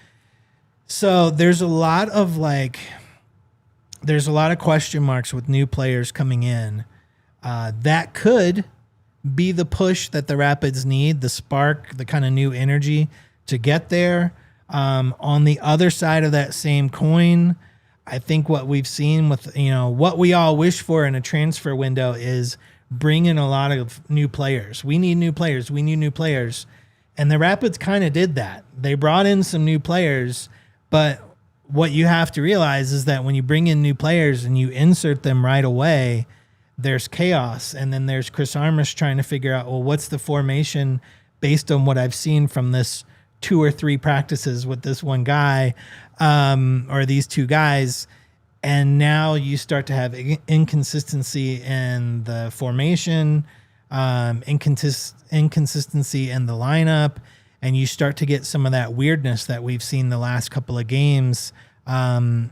So there's a lot of question marks with new players coming in. That could be the push that the Rapids need, the spark, the kind of new energy to get there. On the other side of that same coin, I think what we've seen with, you know, what we all wish for in a transfer window is bring in a lot of new players. We need new players. We need new players. And the Rapids kind of did that. They brought in some new players, but what you have to realize is that when you bring in new players and you insert them right away, there's chaos. And then there's Chris Armas trying to figure out, well, what's the formation based on what I've seen from this 2 or 3 practices with this one guy, or these 2 guys. And now you start to have inconsistency in the formation, inconsistency in the lineup, and you start to get some of that weirdness that we've seen the last couple of games. It's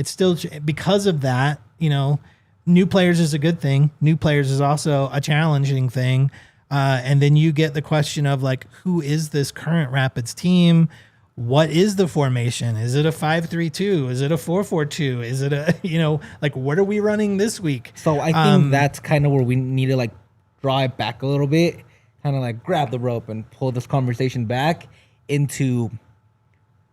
still, because of that, you know, new players is a good thing. New players is also a challenging thing. And then you get the question of like, who is this current Rapids team? What is the formation? Is it a 5-3-2? Is it a 4-4-2? Is it a, like, what are we running this week? So I think that's kind of where we need to like draw it back a little bit, kind of like grab the rope and pull this conversation back into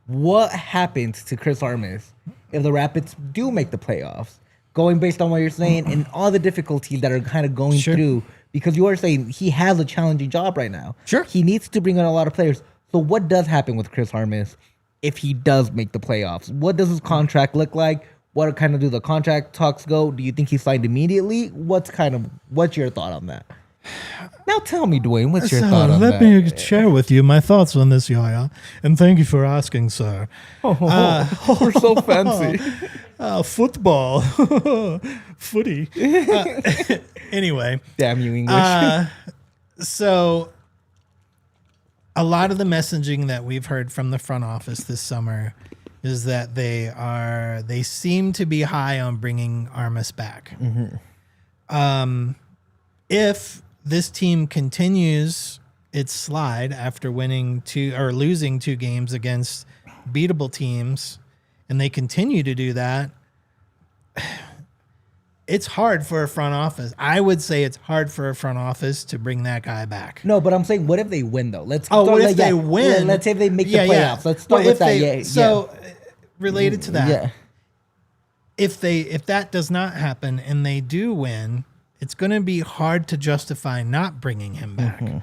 what happens to Chris Armas if the Rapids do make the playoffs, going based on what you're saying and all the difficulties that are kind of going through, because you are saying he has a challenging job right now. Sure. He needs to bring in a lot of players. So what does happen with Chris Armas if he does make the playoffs? What does his contract look like? What kind of do the contract talks go? Do you think he signed immediately? What's your thought on that? Now tell me, Duane, what's your thought on that? Let me share with you my thoughts on this, Yahir, and thank you for asking, sir. We're so fancy. Football. Footy. Anyway. Damn you, English. So a lot of the messaging that we've heard from the front office this summer is that they seem to be high on bringing Armas back. Mm-hmm. If this team continues its slide after losing 2 games against beatable teams, and they continue to do that, it's hard for a front office. I would say it's hard for a front office to bring that guy back. No, but I'm saying, what if they win though? What if they win? Let's say if they make the playoffs. Let's start with that. Related to that, if that does not happen and they do win, it's going to be hard to justify not bringing him back. Mm-hmm.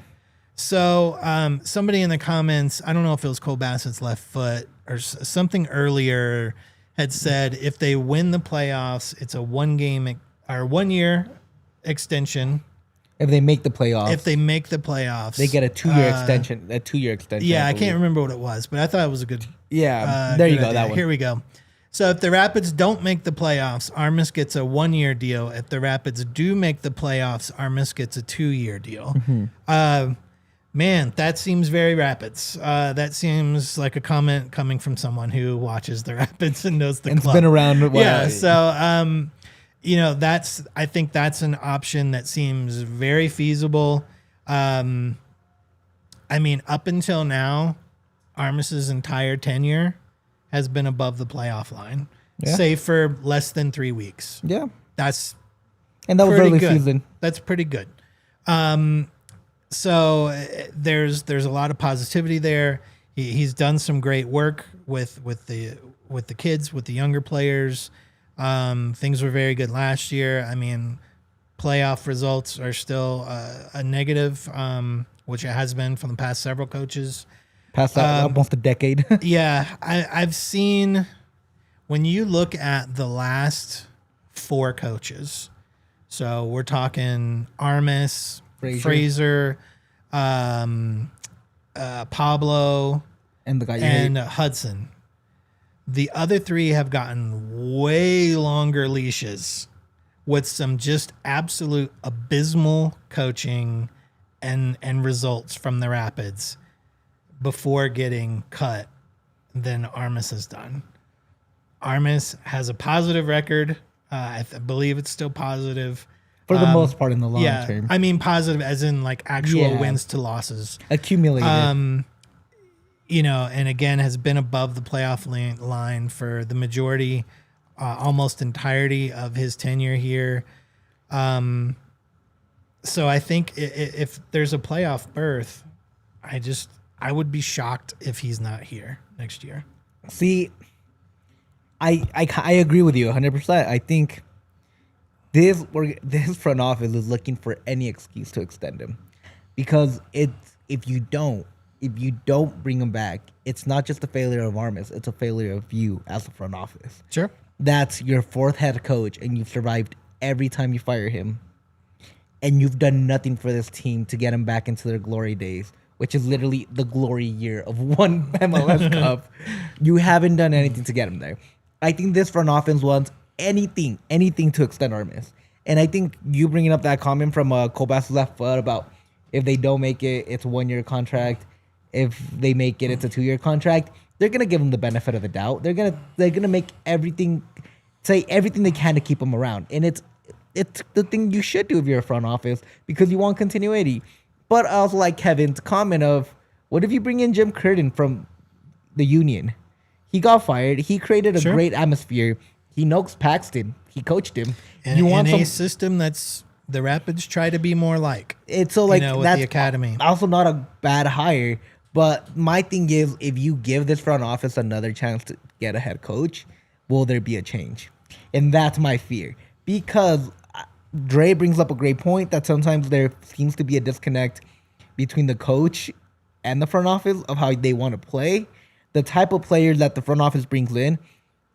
So somebody in the comments, I don't know if it was Cole Bassett's left foot or something earlier, had said if they win the playoffs, it's a 1 year extension. If they make the playoffs, they get a 2-year extension. Yeah, I can't remember what it was, but I thought it was a good. Yeah, there you go. Idea. That one. Here we go. So if the Rapids don't make the playoffs, Armas gets a 1-year deal. If the Rapids do make the playoffs, Armas gets a 2-year deal. Mm-hmm. Man, that seems very Rapids. That seems like a comment coming from someone who watches the Rapids and knows the club. It's been around a while. Yeah, so I think that's an option that seems very feasible. I mean, up until now, Armas's entire tenure has been above the playoff line, save for less than 3 weeks. Yeah, and that was early good. season. That's pretty good. So there's a lot of positivity there. He's done some great work with the kids, with the younger players. Things were very good last year. I mean, playoff results are still a negative, which it has been from the past several coaches. Past almost a decade. Yeah, I've seen, when you look at the last 4 coaches, so we're talking Armas, Fraser, Pablo, and the guy and Hudson. The other 3 have gotten way longer leashes with some just absolute abysmal coaching and results from the Rapids before getting cut than Armas has done. Armas has a positive record. I believe it's still positive. For the most part in the long term. I mean positive as in like actual wins to losses. Accumulated. And again, has been above the playoff line for the majority, almost entirety of his tenure here. So I think if there's a playoff berth, I would be shocked if he's not here next year. See, I agree with you 100%. I think this front office is looking for any excuse to extend him, because if you don't bring him back, it's not just a failure of Armas, it's a failure of you as a front office. Sure. That's your 4th head coach, and you've survived every time you fire him, and you've done nothing for this team to get him back into their glory days, which is literally the glory year of 1 MLS Cup. You haven't done anything to get him there. I think this front office wants anything to extend Armas. And I think you bringing up that comment from Cole Bassett's left foot about if they don't make it, it's a 1-year contract. If they make it, it's a 2-year contract. They're gonna give him the benefit of the doubt. They're gonna make everything they can to keep him around. And it's the thing you should do if you're a front office, because you want continuity. But I also like Kevin's comment of, what if you bring in Jim Curtin from the Union? He got fired. He created a great atmosphere. He knows Paxten. He coached him. And you want a system that's the Rapids try to be more like. It's so like with that's the academy. Also not a bad hire. But my thing is, if you give this front office another chance to get a head coach, will there be a change? And that's my fear. Because Dre brings up a great point that sometimes there seems to be a disconnect between the coach and the front office of how they want to play. The type of players that the front office brings in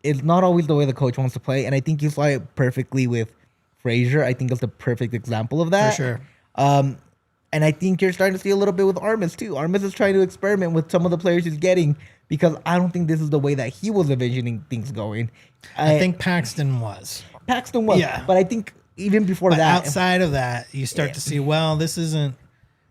is not always the way the coach wants to play. And I think you saw it perfectly with Frazier. I think it's the perfect example of that. For sure. And I think you're starting to see a little bit with Armas too. Armas is trying to experiment with some of the players he's getting because I don't think this is the way that he was envisioning things going. I think Paxten was. Yeah. But I think even before that. Outside of that, you start to see, well, this isn't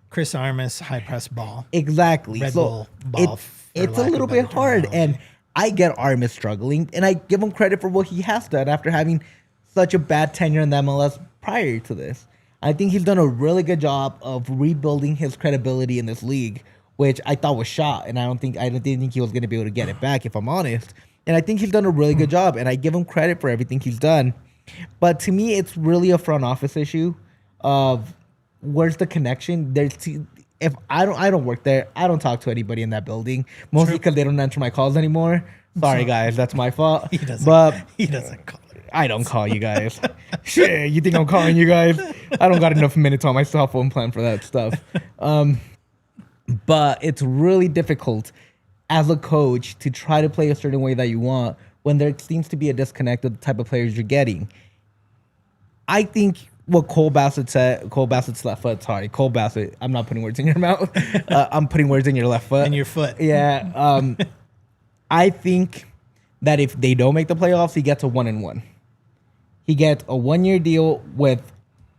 Chris Armas high press ball. Exactly. Red Bull ball. It's a little bit hard. And I get Armas struggling. And I give him credit for what he has done after having such a bad tenure in the MLS prior to this. I think he's done a really good job of rebuilding his credibility in this league, which I thought was shot, and I didn't think he was going to be able to get it back, if I'm honest. And I think he's done a really good job, and I give him credit for everything he's done. But to me, it's really a front office issue of where's the connection. If I don't work there, I don't talk to anybody in that building, mostly because they don't answer my calls anymore. Sorry, guys, that's my fault. He doesn't call. I don't call you guys. Shit, you think I'm calling you guys? I don't got enough minutes on my cell phone plan for that stuff. But it's really difficult as a coach to try to play a certain way that you want when there seems to be a disconnect of the type of players you're getting. I think what Cole Bassett's left foot, Cole Bassett, I'm not putting words in your mouth. I'm putting words in your left foot. In your foot. Yeah. I think that if they don't make the playoffs, he gets a 1-1. He gets a 1-year deal with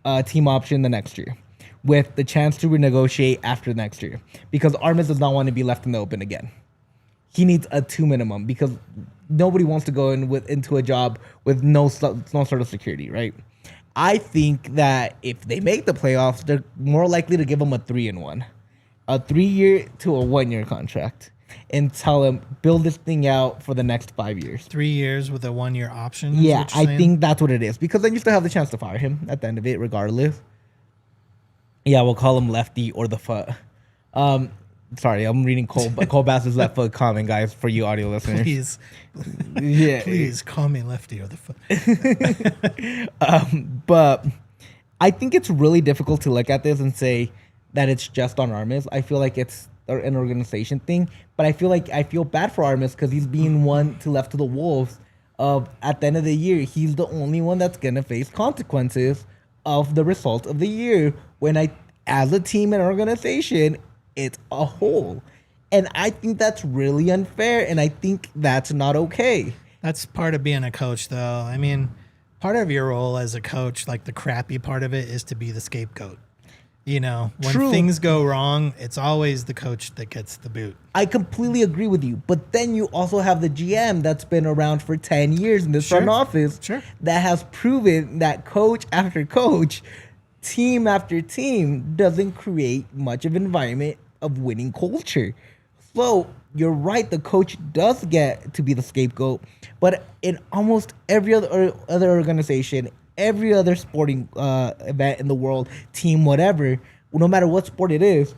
a team option the next year, with the chance to renegotiate after next year, because Armas does not want to be left in the open again. He needs a 2 minimum because nobody wants to go into a job with no sort of security, right? I think that if they make the playoffs, they're more likely to give him a 3-1, a 3-year to a 1-year contract, and tell him build this thing out for the next 5 years. 3 years with a 1-year option. Yeah, I think that's what it is, because then you still have the chance to fire him at the end of it, regardless. Yeah, we'll call him lefty or the foot. Sorry, I'm reading Cole Bassett's left foot comment, guys, for you audio listeners. Please, yeah, please call me lefty or the foot. But I think it's really difficult to look at this and say that it's just on Armas. I feel like it's an organization thing, but I feel bad for Armas because he's being one left to the wolves. At the end of the year, he's the only one that's gonna face consequences of the result of the year. When as a team and organization, it's a whole, and I think that's really unfair, and I think that's not okay. That's part of being a coach, though. I mean, part of your role as a coach, like the crappy part of it, is to be the scapegoat. You know, when things go wrong, it's always the coach that gets the boot. I completely agree with you. But then you also have the GM that's been around for 10 years in this front office that has proven that coach after coach, team after team, doesn't create much of an environment of winning culture. So you're right, the coach does get to be the scapegoat. But in almost every other organization, every other sporting event in the world, team, whatever, no matter what sport it is,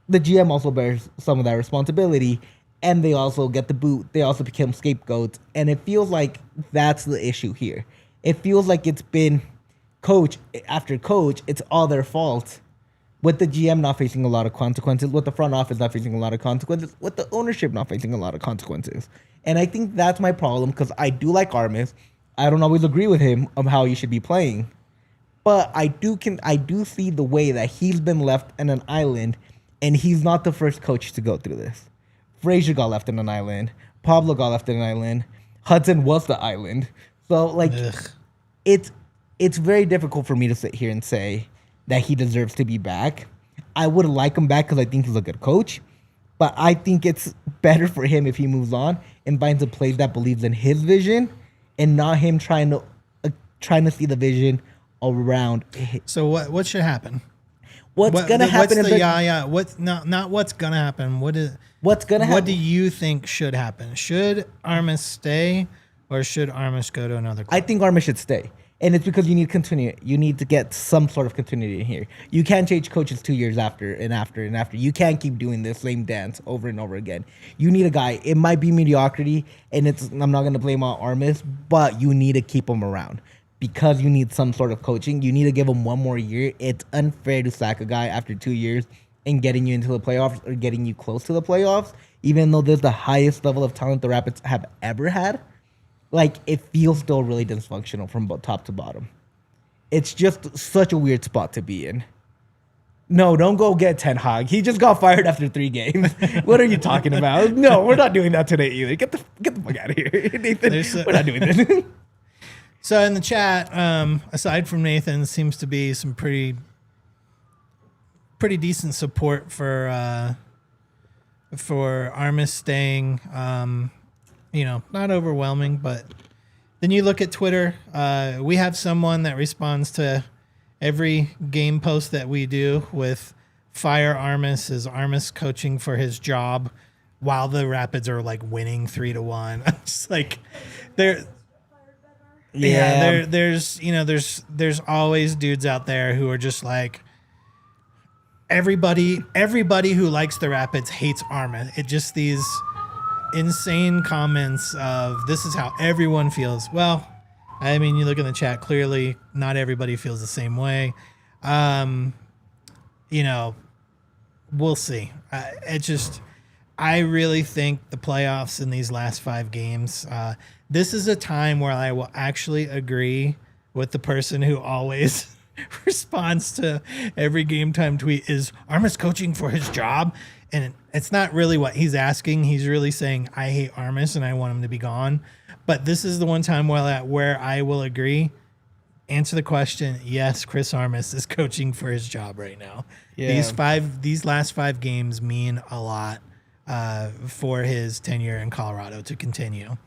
the GM also bears some of that responsibility, and they also get the boot. They also become scapegoats, and it feels like that's the issue here. It feels like it's been coach after coach, it's all their fault, with the GM not facing a lot of consequences, with the front office not facing a lot of consequences, with the ownership not facing a lot of consequences. And I think that's my problem, because I do like Armas. I don't always agree with him on how he should be playing, but I do see the way that he's been left in an island, and he's not the first coach to go through this. Frazier got left in an island. Pablo got left in an island. Hudson was the island. So like, it's very difficult for me to sit here and say that he deserves to be back. I would like him back because I think he's a good coach, but I think it's better for him if he moves on and finds a place that believes in his vision, and not him trying to see the vision around. So what should happen? What's gonna happen? Not what's gonna happen. What's gonna happen? What do you think should happen? Should Armas stay, or should Armas go to another club? I think Armas should stay. And it's because you need continuity. You need to get some sort of continuity in here. You can't change coaches 2 years after and after and after. You can't keep doing the same dance over and over again. You need a guy. It might be mediocrity, and I'm not going to blame on Armas, but you need to keep him around because you need some sort of coaching. You need to give him one more year. It's unfair to sack a guy after 2 years and getting you into the playoffs or getting you close to the playoffs, even though there's the highest level of talent the Rapids have ever had. Like, it feels still really dysfunctional from top to bottom. It's just such a weird spot to be in. No, don't go get Ten Hag. He just got fired after 3 games. What are you talking about? No, we're not doing that today either. Get the fuck out of here, Nathan. We're not doing this. So in the chat, aside from Nathan, seems to be some pretty decent support for Armas staying. Not overwhelming, but then you look at Twitter. We have someone that responds to every game post that we do with "Fire Armas." Is Armas coaching for his job while the Rapids are like winning 3-1? I'm just like, there's always dudes out there who are just like, everybody who likes the Rapids hates Armas. It just these insane comments of this is how everyone feels. Well, I mean, you look in the chat, clearly not everybody feels the same way. We'll see. I really think the playoffs in these last 5 games, this is a time where I will actually agree with the person who always responds to every game time tweet is Armas coaching for his job. And it's not really what he's asking. He's really saying, I hate Armas and I want him to be gone. But this is the one time where I will agree. Answer the question. Yes, Chris Armas is coaching for his job right now. Yeah. These last 5 games mean a lot for his tenure in Colorado to continue.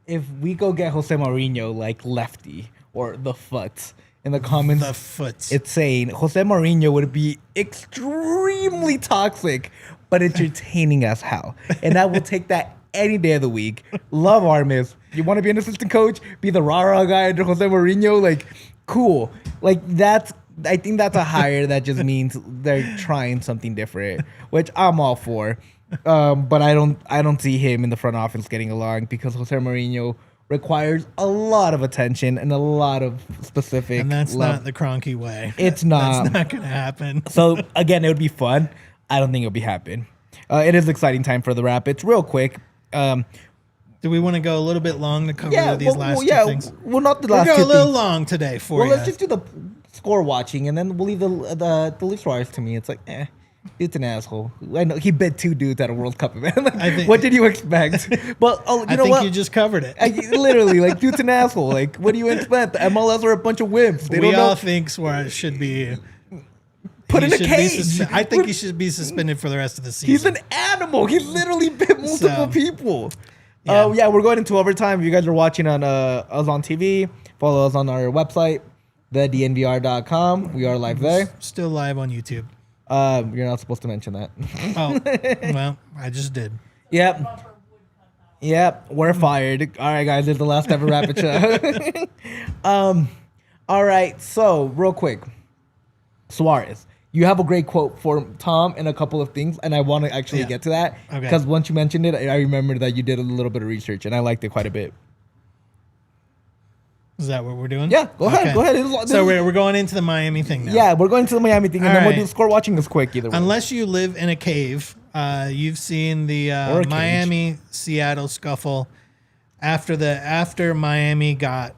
If we go get Jose Mourinho like lefty or the foot in the comments, it's saying Jose Mourinho would be extremely toxic, but entertaining as hell. And I will take that any day of the week. Love Armas. You want to be an assistant coach? Be the rah-rah guy under Jose Mourinho? Like, cool. Like, I think that's a hire that just means they're trying something different, which I'm all for. But I don't see him in the front office getting along because Jose Mourinho requires a lot of attention and a lot of specific. And that's not the Kroenke way. It's not. That's not going to happen. So, again, it would be fun. I don't think it'll be happening. It is an exciting time for the Rapids. Real quick. Do we want to go a little bit long to cover these last two things? Well, not the last two things. We'll go a little long today for you. Let's just do the score watching, and then we'll leave the Suarez to me. It's like, dude's an asshole. I know he bit 2 dudes at a World Cup event. Like, what did you expect? But I think you just covered it. Literally, like, dude's an asshole. Like, what do you expect? The MLS are a bunch of wimps. We all think Suarez should be put in a cage. I think he should be suspended for the rest of the season. He's an animal. He literally bit multiple people. Yeah. We're going into overtime. If you guys are watching on us on TV, follow us on our website, thednvr.com. We are live there. Still live on YouTube. You're not supposed to mention that. Oh, well, I just did. Yep, we're fired. All right, guys, this is the last ever Rapid show. All right, so real quick, Suarez. You have a great quote for Tom and a couple of things, and I want to actually get to that because once you mentioned it, I remember that you did a little bit of research, and I liked it quite a bit. Is that what we're doing? Yeah, go ahead. Go ahead. So we're going into the Miami thing now. Yeah, we're going to the Miami thing, and then we'll do score watching this quick either way. Unless you live in a cave, you've seen the Miami-Seattle scuffle after Miami got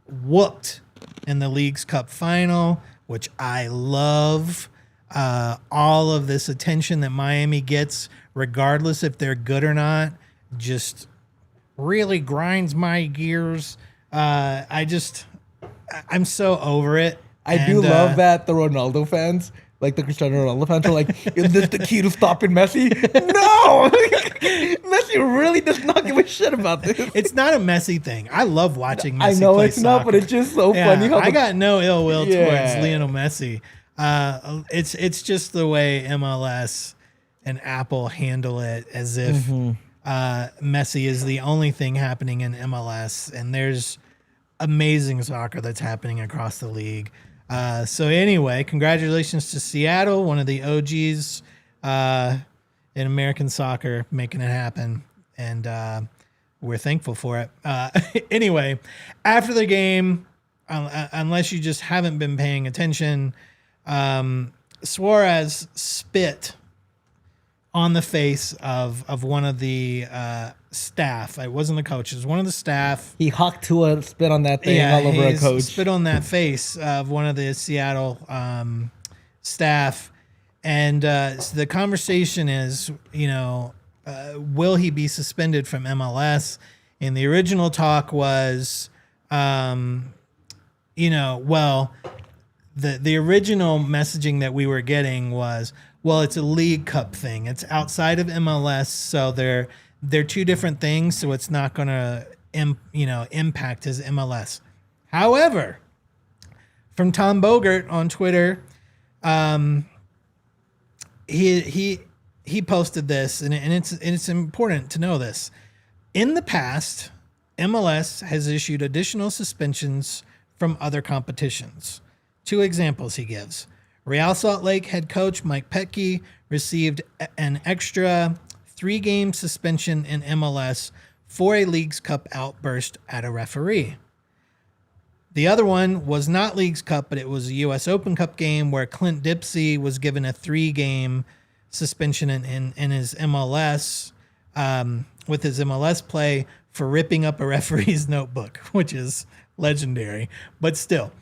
whooped in the Leagues Cup final, which I love. All of this attention that Miami gets, regardless if they're good or not, just really grinds my gears. I'm so over it. I do love that the Ronaldo fans, like the Cristiano Ronaldo fans, are like, is this the key to stopping Messi? No! Messi really does not give a shit about this. It's not a Messi thing. I love watching Messi I know play it's soccer. not, but it's just so funny. I got no ill will towards Lionel Messi. It's just the way MLS and Apple handle it, as if Messi is the only thing happening in MLS, and there's amazing soccer that's happening across the league. So anyway, congratulations to Seattle, one of the OGs in American soccer, making it happen, and we're thankful for it. Anyway, after the game, unless you just haven't been paying attention, Suarez spit on the face of one of the staff. It wasn't the coach. It was one of the staff. He hawked to a spit on that thing all over a coach. Spit on that face of one of the Seattle staff. And so the conversation is, will he be suspended from MLS? And the original talk was, the original messaging that we were getting was, well, it's a League Cup thing. It's outside of MLS, so they're two different things, so it's not going to impact his MLS. However, from Tom Bogert on Twitter, he posted this, and it's important to know this. In the past, MLS has issued additional suspensions from other competitions. 2 examples he gives. Real Salt Lake head coach Mike Petke received an extra 3-game suspension in MLS for a Leagues Cup outburst at a referee. The other one was not Leagues Cup, but it was a U.S. Open Cup game where Clint Dipsey was given a 3-game suspension in his MLS, with his MLS play for ripping up a referee's notebook, which is legendary. But still,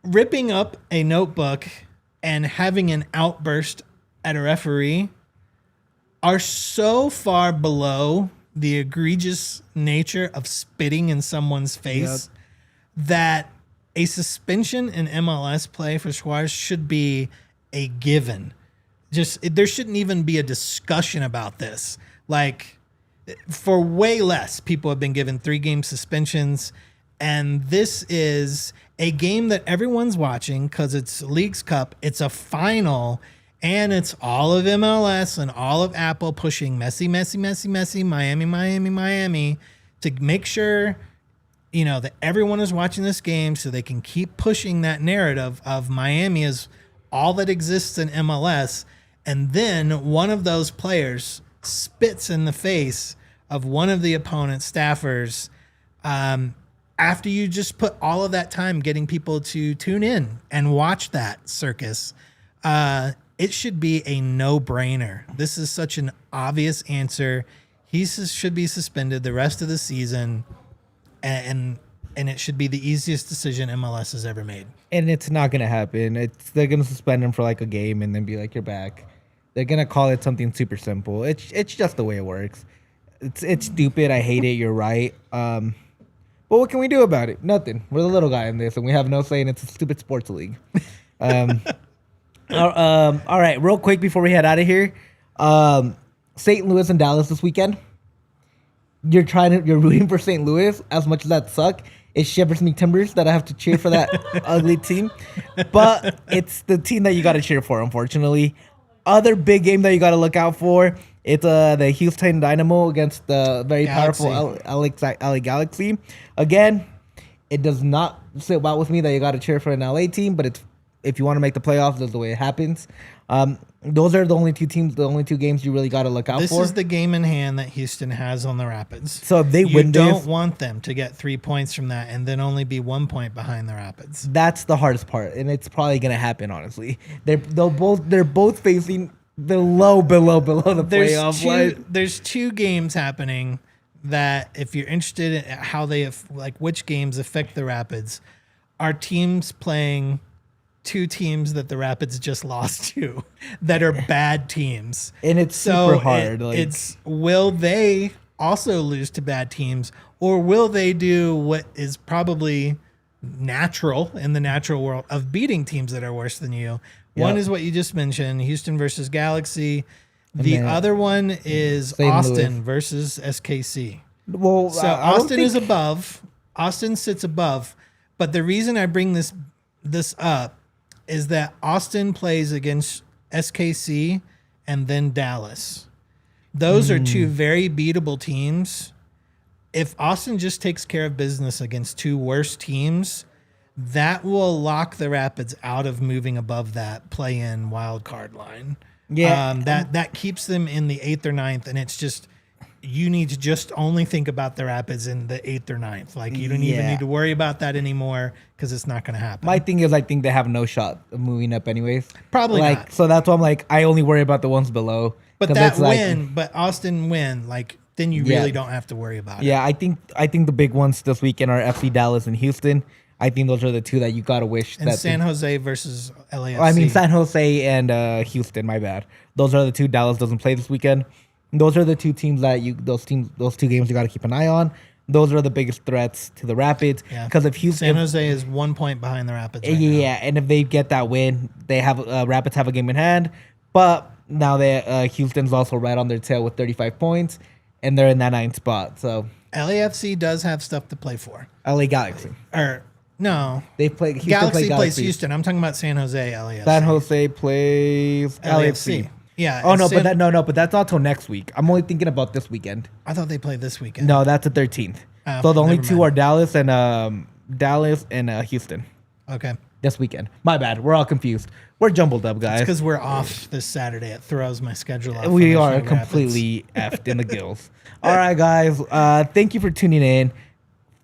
ripping up a notebook and having an outburst at a referee are so far below the egregious nature of spitting in someone's face that a suspension in MLS play for Suarez should be a given. There shouldn't even be a discussion about this. Like, for way less, people have been given 3-game suspensions, and this is a game that everyone's watching because it's Leagues Cup. It's a final, and it's all of MLS and all of Apple pushing Messi, Miami, to make sure, that everyone is watching this game so they can keep pushing that narrative of Miami is all that exists in MLS. And then one of those players spits in the face of one of the opponent's staffers, after you just put all of that time getting people to tune in and watch that circus. It should be a no-brainer. This is such an obvious answer. He should be suspended the rest of the season, and it should be the easiest decision MLS has ever made. And it's not going to happen. They're going to suspend him for like a game and then be like, you're back. They're going to call it something super simple. It's just the way it works. It's stupid. I hate it. You're right. But what can we do about it? Nothing. We're the little guy in this, and we have no say, and it's a stupid sports league. All right, real quick before we head out of here. St. Louis and Dallas this weekend. You're rooting for St. Louis as much as that suck. It shivers me timbers that I have to cheer for that ugly team. But it's the team that you got to cheer for, unfortunately. Other big game that you got to look out for, it's the Houston Dynamo against the very powerful LA Galaxy. Again, it does not sit well with me that you got to cheer for an LA team, but if you want to make the playoffs, that's the way it happens. Those are the only 2 teams, the only 2 games you really got to look out for. This is the game in hand that Houston has on the Rapids. So if they win this, you don't want them to get 3 points from that and then only be 1 point behind the Rapids. That's the hardest part, and it's probably going to happen, honestly. They're both facing below the playoff line. There's 2 games happening that, if you're interested in how which games affect the Rapids, are teams playing 2 teams that the Rapids just lost to that are bad teams. And it's super hard. Will they also lose to bad teams, or will they do what is probably natural in the natural world of beating teams that are worse than you? Yep. One is what you just mentioned, Houston versus Galaxy. The other one is Austin versus SKC. Well, so Austin is above. Austin sits above. But the reason I bring this up is that Austin plays against SKC and then Dallas. Those are two very beatable teams. If Austin just takes care of business against two worse teams, that will lock the Rapids out of moving above that play-in wild card line. Yeah. That keeps them in the 8th or 9th, and it's just you need to just only think about the Rapids in the 8th or 9th. Like, you don't even need to worry about that anymore because it's not going to happen. My thing is, I think they have no shot of moving up anyways. Probably like, not. So that's why I'm like, I only worry about the ones below. But that win, but Austin win, like, then you really don't have to worry about it. Yeah, I think the big ones this weekend are FC Dallas and Houston. I think those are the two that you gotta wish. And San Jose versus LAFC. I mean, San Jose and Houston. My bad. Those are the two. Dallas doesn't play this weekend. Those are the two teams that those two games you gotta keep an eye on. Those are the biggest threats to the Rapids. Yeah. Because if Houston, San Jose is 1 point behind the Rapids. Right yeah, now. and if they get that win, they have Rapids have a game in hand. But now Houston's also right on their tail with 35 points, and they're in that 9th spot. So LAFC does have stuff to play for. LA Galaxy. No. They play Houston Galaxy plays Houston. I'm talking about San Jose, LAFC. San Jose plays LAFC. Yeah. Oh no, but that's not till next week. I'm only thinking about this weekend. I thought they played this weekend. No, that's the 13th. So the only two are Dallas and Houston. Okay. This weekend. My bad. We're all confused. We're jumbled up, guys. It's because we're off this Saturday. It throws my schedule off. We are completely effed in the gills. All right, guys. Thank you for tuning in.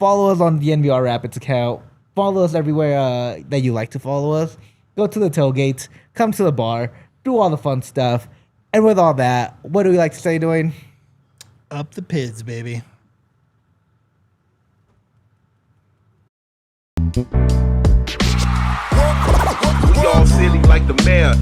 Follow us on the DNVR Rapids account. Follow us everywhere that you like to follow us. Go to the tailgates. Come to the bar. Do all the fun stuff. And with all that, what do we like to say, Duane? Up the Pids, baby. We all silly like the mayor.